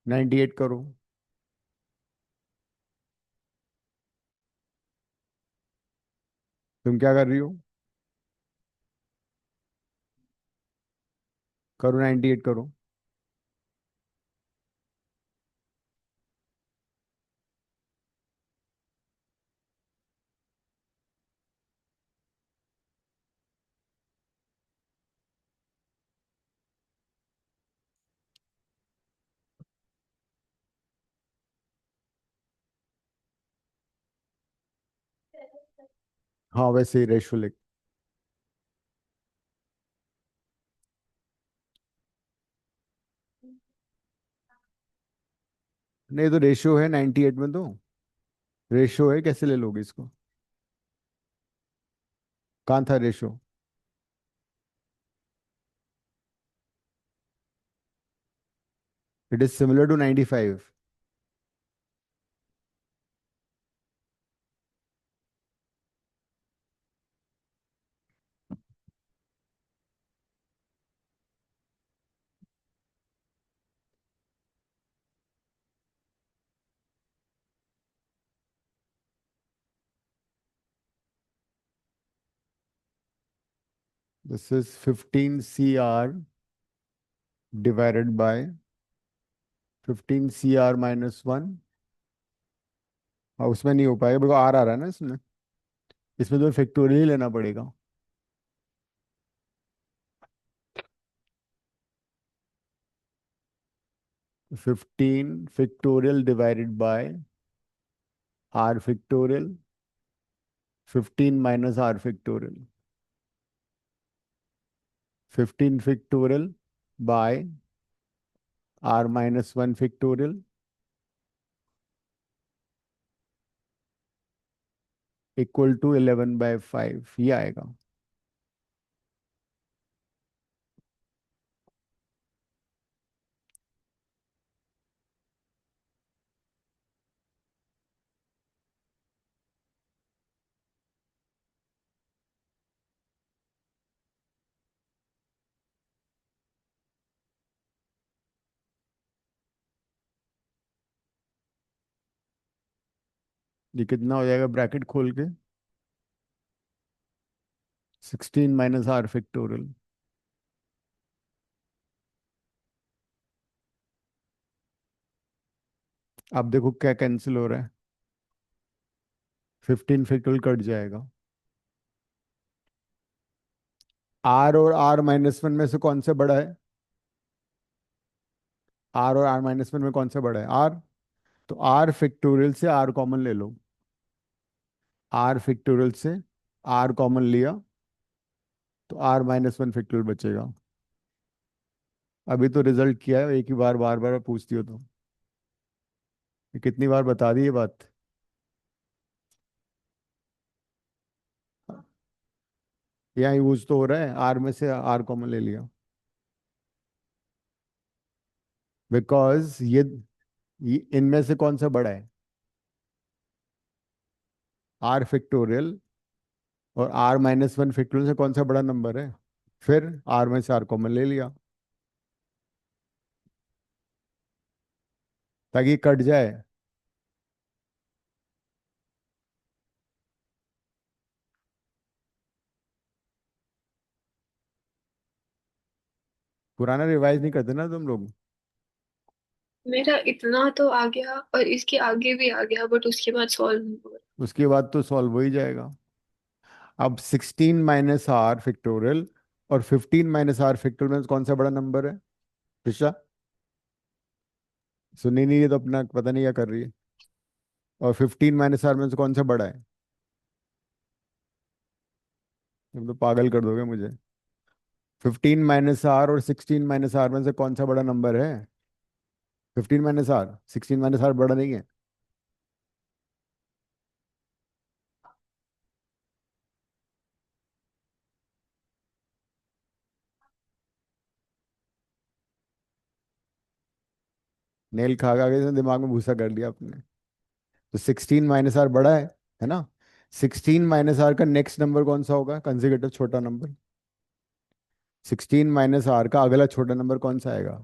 A: नाइन्टी एट करो। तुम क्या कर रही हो? करो, 98 करो। हाँ, वैसे ही रेशो लिख। नहीं, तो रेशियो है 98 में तो। रेशियो है, कैसे ले लोगे इसको? कहाँ था ratio? It is similar to 95। This is 15 CR divided by 15 CR-1। हाँ, उसमें नहीं हो पाएगा, बिकॉज आर आ रहा है ना इसमें। इसमें तो फैक्टोरियल ही लेना पड़ेगा। 15 factorial divided by R factorial. 15 - R factorial. 15 factorial by R-1 factorial equal to 11/5, ये आएगा। ये कितना हो जाएगा ब्रैकेट खोल के? 16 - r फैक्टोरियल। अब देखो क्या कैंसिल हो रहा है। 15 फैक्टोरियल कट जाएगा। आर और r - 1 में से कौन सा बड़ा है? आर और r - 1 में कौन सा बड़ा है? आर। तो आर फैक्टोरियल से आर कॉमन ले लो। आर फैक्टोरियल से आर कॉमन लिया तो r - 1 फैक्टोरियल बचेगा। अभी तो रिजल्ट किया है, एक ही बार बार बार पूछती हो तो। ये कितनी बार बता दी ये बात। यहाँ यूज तो हो रहा है, आर में से आर कॉमन ले लिया। बिकॉज ये इनमें से कौन सा बड़ा है? R factorial. और r - 1 फैक्टोरियल से कौन सा बड़ा नंबर है? फिर आर में से आर कॉमन ले लिया ताकि ये कट जाए। पुराना रिवाइज नहीं करते ना तुम लोग।
B: मेरा इतना तो आ गया और इसके आगे भी आ गया, बट उसके बाद सॉल्व नहीं हुआ।
A: उसके बाद तो सॉल्व हो ही जाएगा। अब 16 - r फैक्टोरियल और 15 - r फैक्टोरियल में कौन सा बड़ा नंबर है? ऋषा, सुनी नहीं है तो अपना पता नहीं क्या कर रही है। और 15 - r में से कौन सा बड़ा है? तुम तो पागल कर दोगे मुझे। 15 - r और 16 - r में से कौन सा बड़ा नंबर है? 15 - r। 16 - r बड़ा नहीं है। नेल खा खा के दिमाग में भूसा कर लिया आपने। तो 16 - r बड़ा है ना? 16 - r का नेक्स्ट नंबर कौन सा होगा कंसेक्यूटिव छोटा नंबर? 16 - r का अगला छोटा नंबर कौन सा आएगा?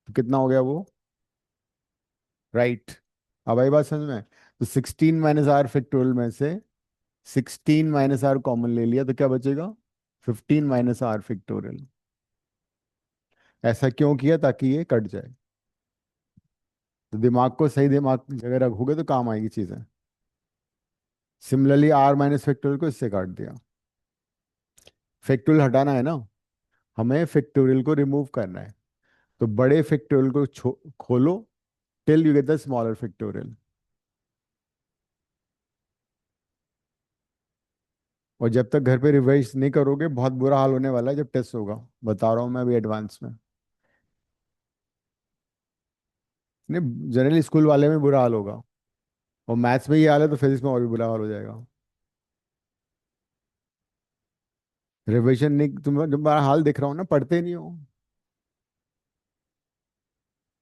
A: तो कितना हो गया वो? राइट। अब आई बात समझ में? तो 16 - r फैक्टोरियल में से 16 - r कॉमन ले लिया तो क्या बचेगा? 15 - r फैक्टोरियल। ऐसा क्यों किया? ताकि ये कट जाए। तो दिमाग को सही दिमाग की जगह रखोगे तो काम आएगी चीजें। सिमिलरली r - फैक्टोरियल को इससे काट दिया। फैक्टोरियल हटाना है ना, हमें फैक्टोरियल को रिमूव करना है। तो बड़े फैक्टोरियल को खोलो till you get the smaller factorial. और जब तक घर पे रिवाइज नहीं करोगे बहुत बुरा हाल होने वाला है जब टेस्ट होगा। बता रहा हूँ मैं अभी एडवांस में। नहीं, जनरली स्कूल वाले में बुरा हाल होगा। और मैथ्स में ये हाल है तो फिजिक्स में और भी बुरा हाल हो जाएगा। रिविजन नहीं, तुम्हारा हाल दिख रहा हो ना, पढ़ते नहीं हो।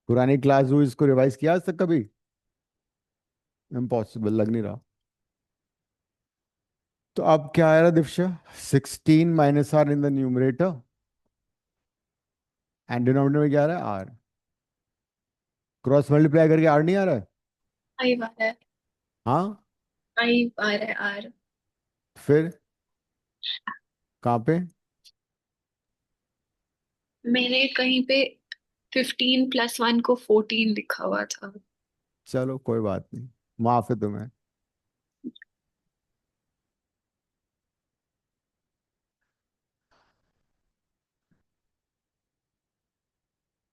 A: पुरानी क्लास हुई इसको रिवाइज किया आज तक कभी? इम्पॉसिबल लग नहीं रहा। तो अब क्या आ रहा Divya? 16 - r in the numerator and denominator में क्या आ रहा है? आर। क्रॉस मल्टीप्लाई करके आर नहीं आ रहा है?
B: आई आ रहा है।
A: हाँ।
B: आई आ रहा है आर।
A: फिर कहाँ पे?
B: मैंने कहीं पे 15 + 1 को 14 लिखा हुआ था।
A: चलो कोई बात नहीं, माफ है तुम्हें।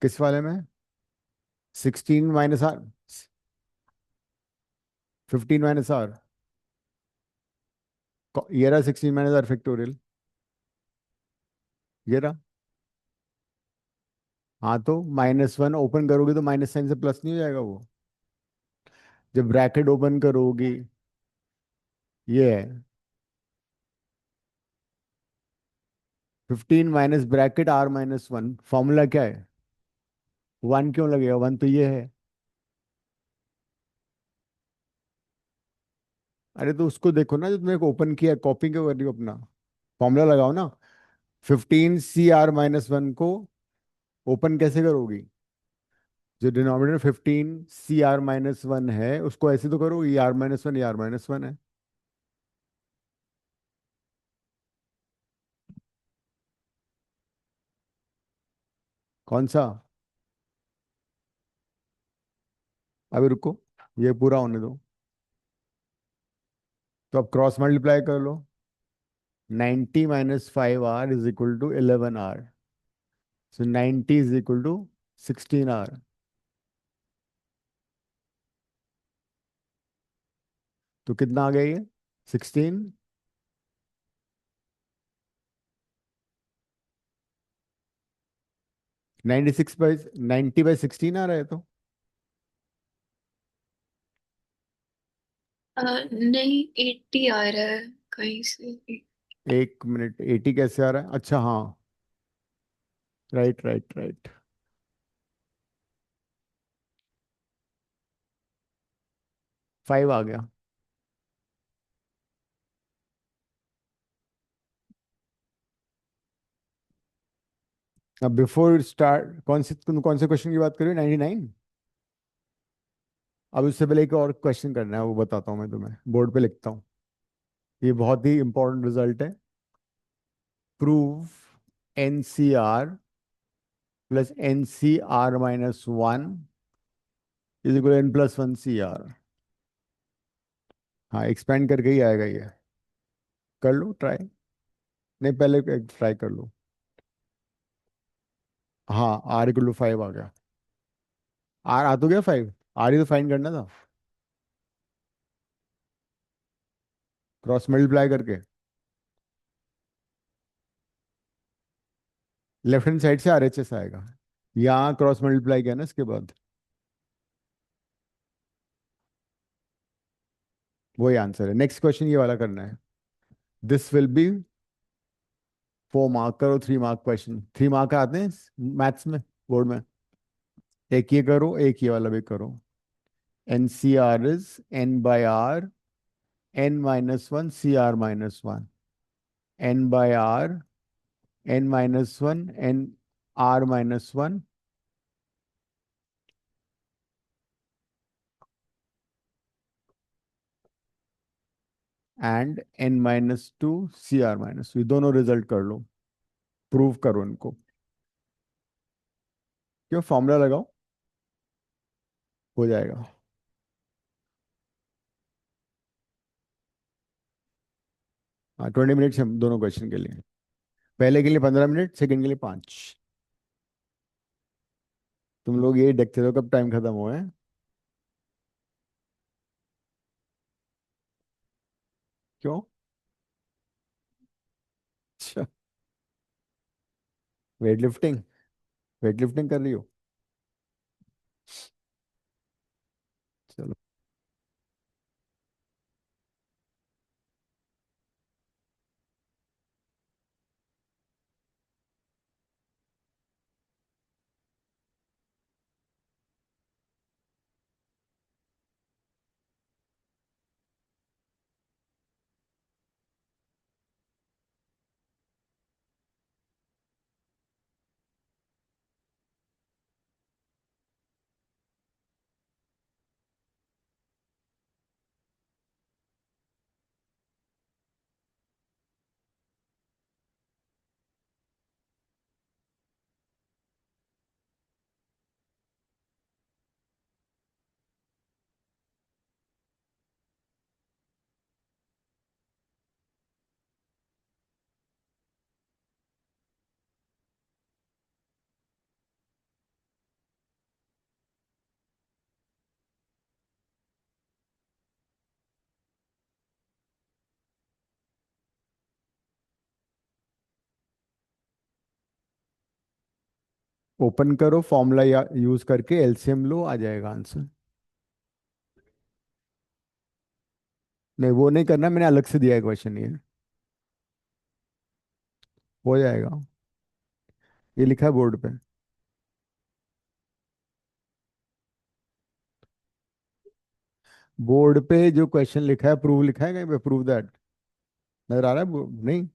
A: किस वाले में? 16 - r। 15 - r। ये रहा 16 - r फैक्टोरियल। ये रहा। हाँ तो -1 ओपन करोगे तो माइनस साइन से प्लस नहीं हो जाएगा वो? जब ब्रैकेट ओपन करोगी। ये है 15 माइनस ब्रैकेट r - 1। फॉर्मूला क्या है? 1 क्यों लगेगा? 1 तो ये है। अरे तो उसको देखो ना जो तुमने ओपन किया, कॉपी क्यों कर रही हो अपना? फॉर्मूला लगाओ ना। 15 CR - 1 को ओपन कैसे करोगी? जो डिनोमिनेटर 15 CR-1 है उसको ऐसे तो करो, ER-1 ER-1 है। कौन सा? अभी रुको, ये पूरा होने दो। तो अब क्रॉस मल्टीप्लाई कर लो। 90 - 5R = 11R। सो 90 = 16R। तो कितना आ गया ये? 16। 90/16 आ रहा है तो।
B: नहीं, 80 आ रहा है कहीं से भी।
A: 1 मिनट, 80 कैसे आ रहा है? अच्छा हाँ, राइट राइट राइट। 5 आ गया। अब बिफोर स्टार्ट कौन से क्वेश्चन की बात कर रहे हो? 99। अब उससे पहले एक और क्वेश्चन करना है, वो बताता हूँ मैं तुम्हें, बोर्ड पे लिखता हूँ। ये बहुत ही इंपॉर्टेंट रिजल्ट है। Prove NCR + NCR-1 = N+1 CR। हाँ, एक्सपेंड करके ही आएगा ये। कर लो ट्राई। नहीं, पहले ट्राई कर लो। हाँ, R = 5 आ गया। आर आ तो गया 5। आर ही तो फाइंड करना था, क्रॉस मल्टीप्लाई करके। लेफ्ट हैंड साइड से RHS आएगा। यहाँ क्रॉस मल्टीप्लाई किया ना इसके बाद, वही आंसर है। नेक्स्ट क्वेश्चन ये वाला करना है। This will be 4 mark. करो 3 मार्क क्वेश्चन। 3 मार्क आते हैं मैथ्स में, बोर्ड में। एक ये करो, एक ये वाला भी करो। NCR is N/R N-1 CR-1, N/R N-1 NR-1, and N-2 CR-, ये दोनों रिजल्ट कर लो, प्रूव करो इनको। क्यों? फॉर्मूला लगाओ, हो जाएगा। हाँ, 20 मिनट्स हम दोनों क्वेश्चन के लिए। पहले के लिए 15 मिनट, सेकंड के लिए 5। तुम लोग यही देखते रहो कब टाइम खत्म हुआ है। क्यों? अच्छा, वेट लिफ्टिंग, वेट लिफ्टिंग कर रही हो? चलो। ओपन करो फॉर्मूला या यूज करके, LCM लो, आ जाएगा आंसर। नहीं, वो नहीं करना, मैंने अलग से दिया है क्वेश्चन ये। हो जाएगा, ये लिखा है बोर्ड पे। बोर्ड पे जो क्वेश्चन लिखा है, प्रूव लिखा है कहीं पे, प्रूव दैट। नजर आ रहा है नहीं?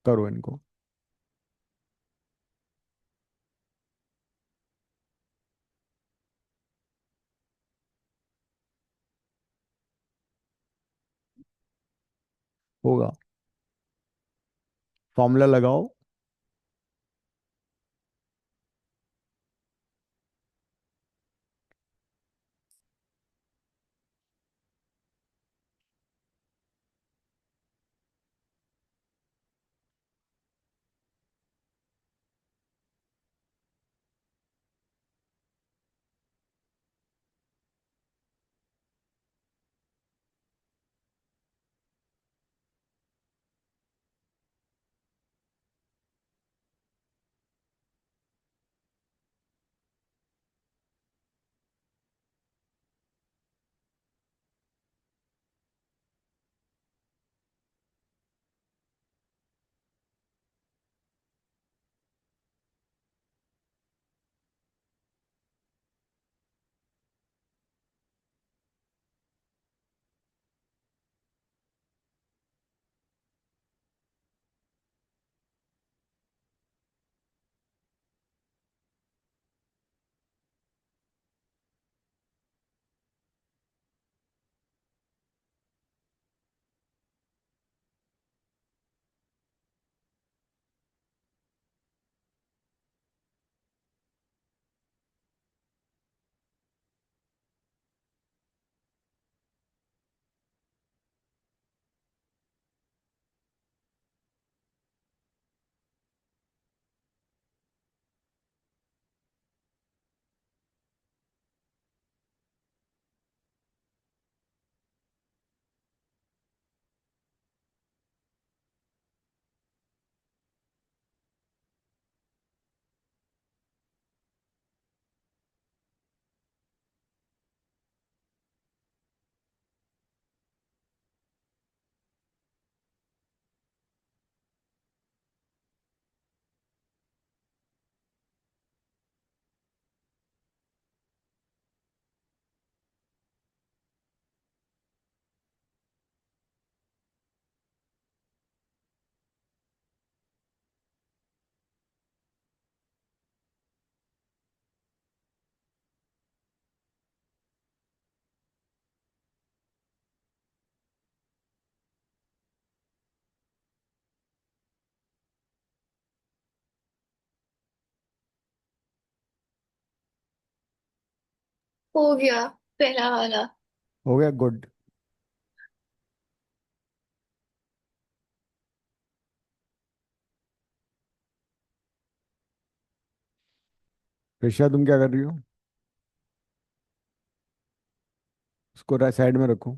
A: करो इनको। होगा। फॉर्मूला लगाओ।
B: हो गया पहला वाला।
A: हो गया, गुड। ऋषा तुम क्या कर रही हो? उसको साइड में रखो।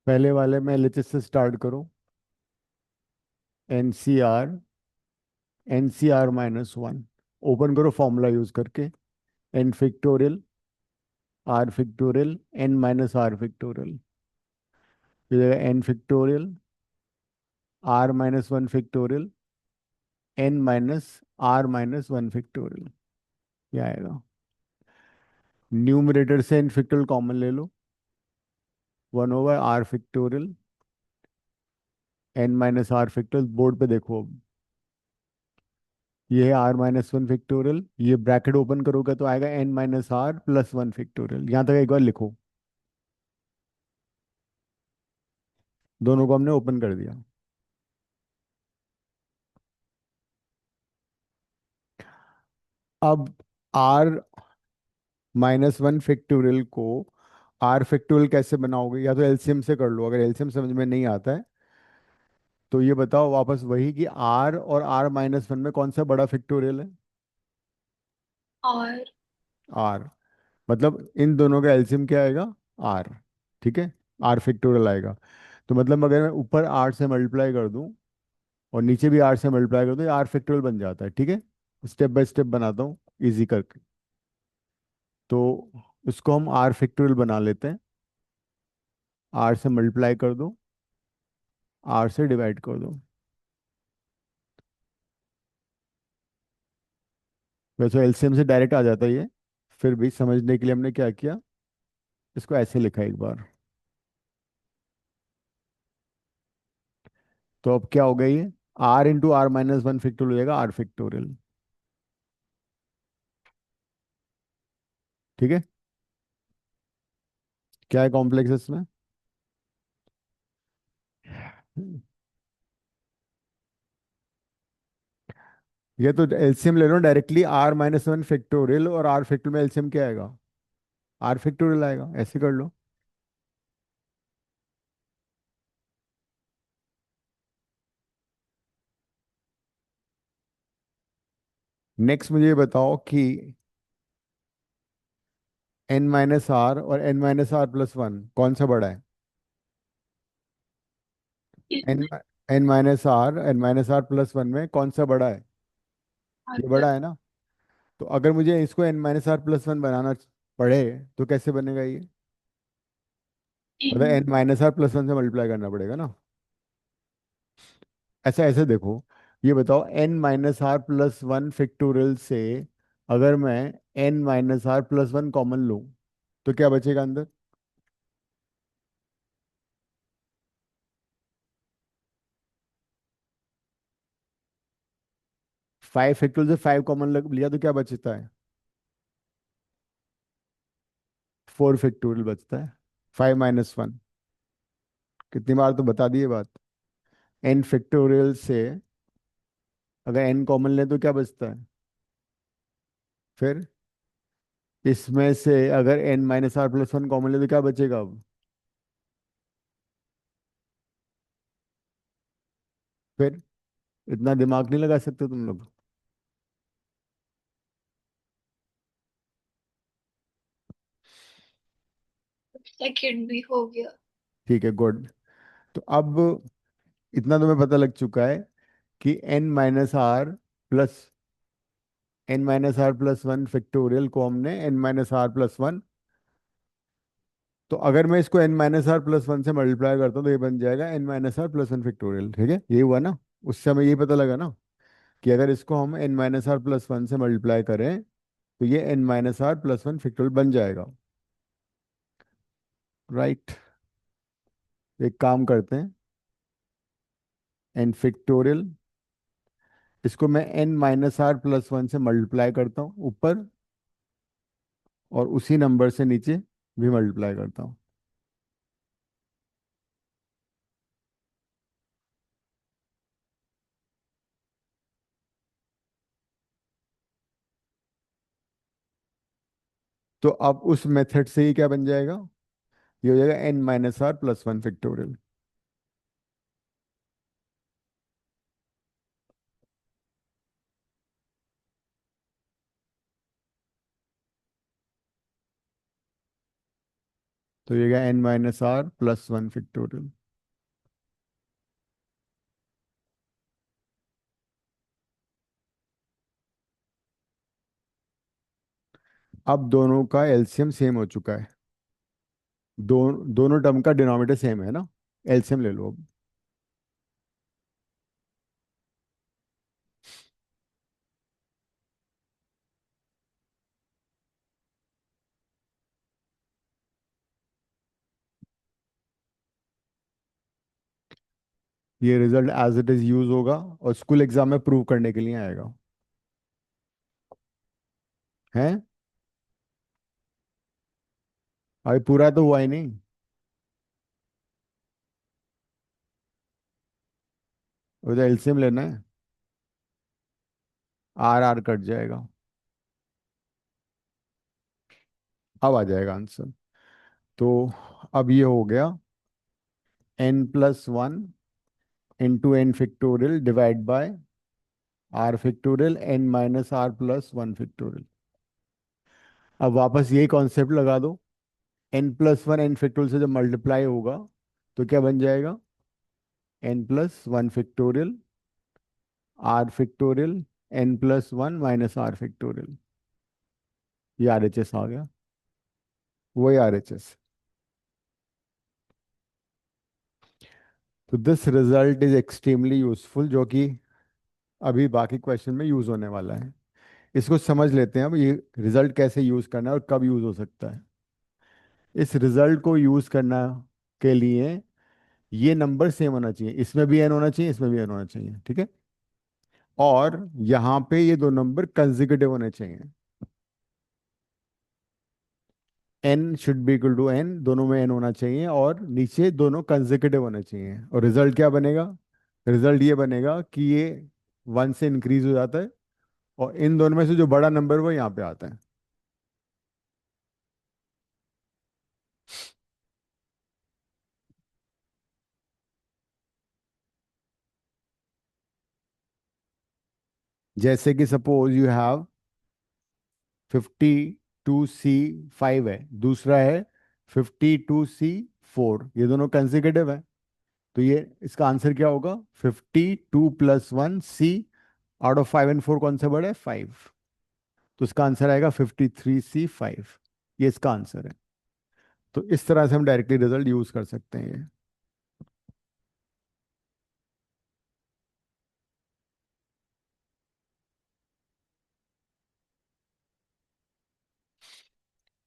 A: पहले वाले में एलएचएस से स्टार्ट करो। एनसीआर, NCR-1 ओपन करो फॉर्मूला यूज करके। N factorial R factorial N-R factorial. N factorial R-1 factorial N-R-1 factorial. ये आएगा। न्यूमरेटर से एन फिक्टोरियल कॉमन ले लो। 1/R factorial N minus R factorial board पे देखो अब। ये है आर माइनस वन फैक्टोरियल, ये ब्रैकेट ओपन करोगे तो आएगा N minus are plus one factorial. यहाँ तक एक बार लिखो। दोनों को हमने ओपन कर दिया। अब आर माइनस वन फैक्टोरियल को आर फैक्टोरियल कैसे बनाओगे? या तो एलसीएम से कर लो, अगर एलसीएम समझ में नहीं आता है तो ये बताओ वापस वही कि आर और आर माइनस वन में कौन सा बड़ा फैक्टोरियल है?
B: और
A: आर। मतलब इन दोनों का एलसीएम क्या आएगा? आर। ठीक है, आर फैक्टोरियल आएगा। तो मतलब अगर मैं ऊपर आर से मल्टीप्लाई कर दूं और नीचे भी आर से मल्टीप्लाई कर दूं, ये आर फैक्टोरियल बन जाता है। ठीक है, स्टेप बाय स्टेप बनाता हूँ इजी करके। तो इसको हम आर फैक्टोरियल बना लेते हैं। आर से मल्टीप्लाई कर दो, आर से डिवाइड कर दो। वैसे एलसीएम से डायरेक्ट आ जाता है ये, फिर भी समझने के लिए हमने क्या किया, इसको ऐसे लिखा एक बार। तो अब क्या हो गया ये? R into R minus one factorial हो जाएगा आर फैक्टोरियल। ठीक है, क्या है कॉम्प्लेक्स इसमें? ये तो एलसीएम ले लो directly, r minus one factorial और आर फैक्टोरियल में एलसीएम क्या आएगा? आर फैक्टोरियल आएगा, ऐसे कर लो। नेक्स्ट मुझे ये बताओ कि एन माइनस आर और N minus are plus one कौन सा बड़ा है? N N minus R, N minus are plus one में कौन सा बड़ा है? ये बड़ा है ना। तो अगर मुझे इसको N minus are plus one बनाना पड़े तो कैसे बनेगा ये? मतलब n minus are plus one से मल्टीप्लाई करना पड़ेगा ना। ऐसा ऐसे देखो, ये बताओ n minus are plus one factorial से अगर मैं N minus are plus one common लूँ तो क्या बचेगा अंदर? फाइव फैक्टोरियल से फाइव कॉमन लिया तो क्या बचता है? फोर फैक्टोरियल बचता है। फाइव माइनस वन, कितनी बार तो बता दिए बात। एन फैक्टोरियल से अगर एन कॉमन ले तो क्या बचता है? फिर इसमें से अगर N minus are plus one common ले तो क्या बचेगा अब? फिर इतना दिमाग नहीं लगा सकते तुम लोग?
B: सेकंड भी हो गया।
A: ठीक है, गुड। तो अब इतना तुम्हें पता लग चुका है कि N minus are plus N minus are plus one factorial को हमने N minus are plus one, तो अगर मैं इसको N minus are plus one से मल्टीप्लाई करता हूँ तो ये बन जाएगा N minus are plus one factorial. ठीक है, ये हुआ ना। उससे हमें ये पता लगा ना कि अगर इसको हम N minus are plus one से मल्टीप्लाई करें तो ये N minus are plus one factorial बन जाएगा। राइट। एक काम करते हैं, एन फैक्टोरियल, इसको मैं N minus are plus one से मल्टीप्लाई करता हूँ ऊपर, और उसी नंबर से नीचे भी मल्टीप्लाई करता हूँ। तो अब उस मेथड से ही क्या बन जाएगा? ये हो जाएगा N minus are plus one factorial. तो ये गया N minus are plus one factorial. अब दोनों का एलसीएम सेम हो चुका है। दोनों टर्म का डिनोमिनेटर सेम है ना। एलसीएम ले लो अब। ये result as it is use होगा और स्कूल एग्जाम में प्रूव करने के लिए आएगा। है, अभी पूरा तो हुआ ही नहीं। उधर एलसीएम लेना है, आर आर कट जाएगा। अब आ जाएगा आंसर। तो अब ये हो गया n+1 into N factorial divide by R factorial n-r+1 factorial. अब वापस यही कॉन्सेप्ट लगा दो। n+1 एन फैक्टोरियल से जब मल्टीप्लाई होगा तो क्या बन जाएगा? n+1 factorial R factorial n+1 - r factorial. ये RHS आ गया, वही RHS। तो this result is extremely useful, जो कि अभी बाकी क्वेश्चन में यूज होने वाला है। इसको समझ लेते हैं अब, ये रिजल्ट कैसे यूज करना है और कब यूज हो सकता है। इस रिजल्ट को यूज करना के लिए ये नंबर सेम होना चाहिए, इसमें भी n होना चाहिए, इसमें भी n होना चाहिए, ठीक है। और यहाँ पे ये दो नंबर कंसेक्यूटिव होने चाहिए। n should be equal to n, दोनों में n होना चाहिए और नीचे दोनों कंसेक्यूटिव होने चाहिए। और रिजल्ट क्या बनेगा? रिजल्ट ये बनेगा कि ये 1 से इंक्रीज हो जाता है और इन दोनों में से जो बड़ा नंबर वो यहाँ पे आता है। जैसे कि सपोज यू हैव 52C5 है, दूसरा है 52C4, ये दोनों कंसेक्यूटिव है। तो ये इसका आंसर क्या होगा? 52+1C। आउट ऑफ 5 और 4 कौन सा बड़ा है? 5। तो इसका आंसर आएगा 53C5। ये इसका आंसर है। तो इस तरह से हम डायरेक्टली रिजल्ट यूज कर सकते हैं ये।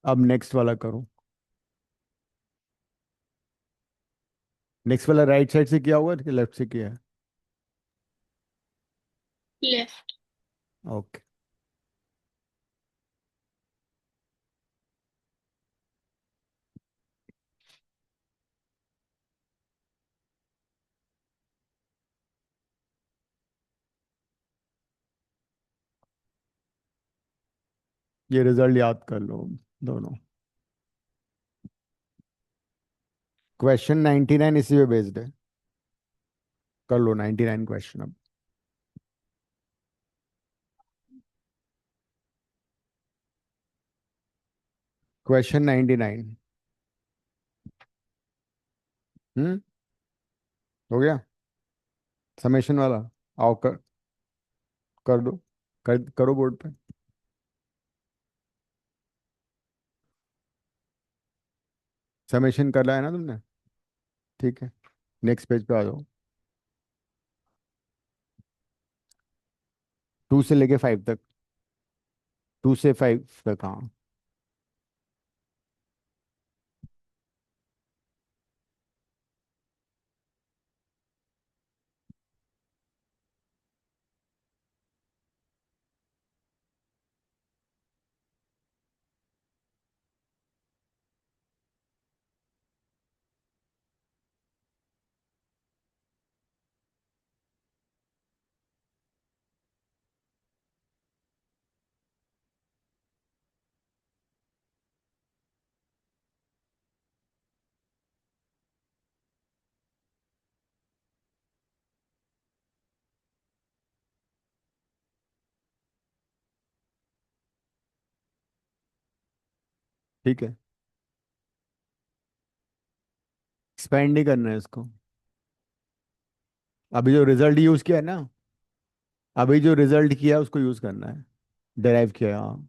A: अब नेक्स्ट वाला करो। नेक्स्ट वाला राइट साइड से किया हुआ है कि लेफ्ट से किया है?
B: लेफ्ट।
A: ओके। ये रिजल्ट याद कर लो दोनों। क्वेश्चन 99 इसी पे बेस्ड है। कर लो 99 क्वेश्चन अब। क्वेश्चन 99। हम्म, हो गया समेशन वाला। आओ कर दो, करो बोर्ड पे। समेशन कर रहा है ना तुमने? ठीक है, नेक्स्ट पेज पे आ जाओ। 2 से लेके 5 तक। 2 से 5 तक, हाँ। ठीक है, एक्सपेंड नहीं करना है इसको। अभी जो रिजल्ट यूज किया है ना, अभी जो रिजल्ट किया है उसको यूज करना है, डिराइव किया है, हाँ।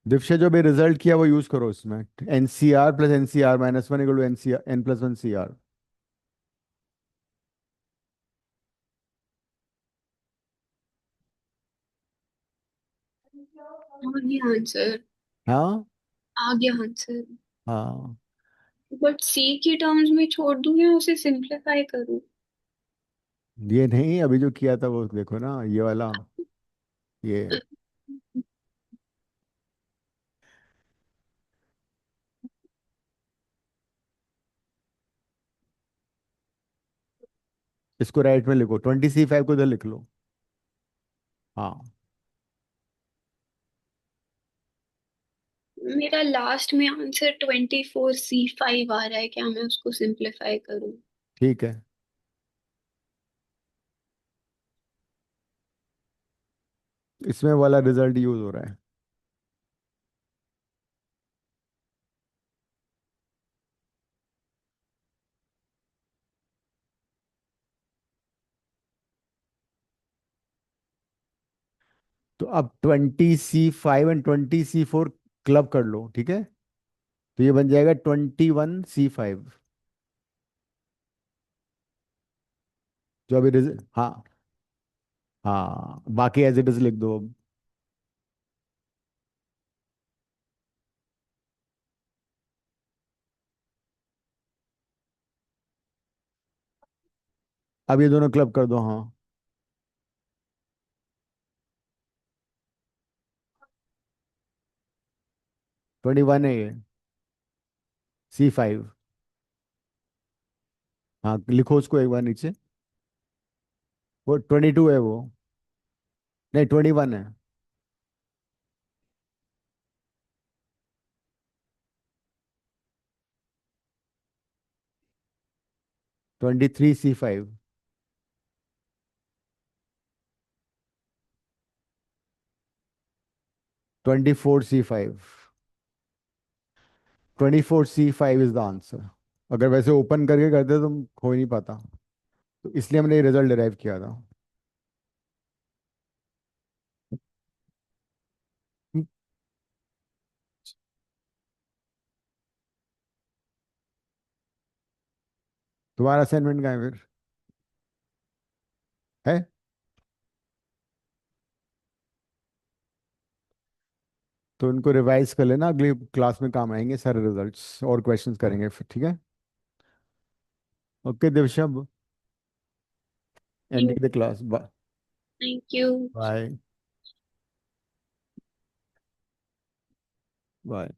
A: दिवसे जो भी रिजल्ट किया वो यूज करो इसमें। NCR+NCR-1 = n+1 CR।
B: आ गया आंसर।
A: हाँ,
B: आ गया आंसर।
A: हाँ,
B: बट सी की टर्म्स में छोड़ दूं या उसे सिंप्लीफाई करूं?
A: ये नहीं, अभी जो किया था वो देखो ना, ये वाला, ये। इसको राइट में लिखो, 20C5 को इधर लिख लो। हाँ,
B: मेरा लास्ट में आंसर 24C5 आ रहा है, क्या मैं उसको सिंप्लीफाई करूं?
A: ठीक है। इसमें वाला रिजल्ट यूज हो रहा है। तो अब 20C5 एंड 20C4 क्लब कर लो, ठीक है। तो ये बन जाएगा 21C5। जो अभी हाँ, हाँ, बाकी एज इट इज लिख दो अब। अब ये दोनों क्लब कर दो, हाँ। 21 है ये, C5। हाँ, लिखो उसको एक बार नीचे। वो 22 है वो। नहीं, 21 है। 23C5। 24C5। 24C5 is the answer. अगर वैसे ओपन करके करते तो तुम हो ही नहीं पाता। तो इसलिए हमने ये रिजल्ट डिराइव किया था। हम्म, तुम्हारा असाइनमेंट कहाँ है फिर? है? तो इनको रिवाइज कर लेना, अगली क्लास में काम आएंगे सारे रिजल्ट्स, और क्वेश्चंस करेंगे फिर, ठीक है। Okay Divya, ending the class.
B: Thank you.
A: Bye. Bye.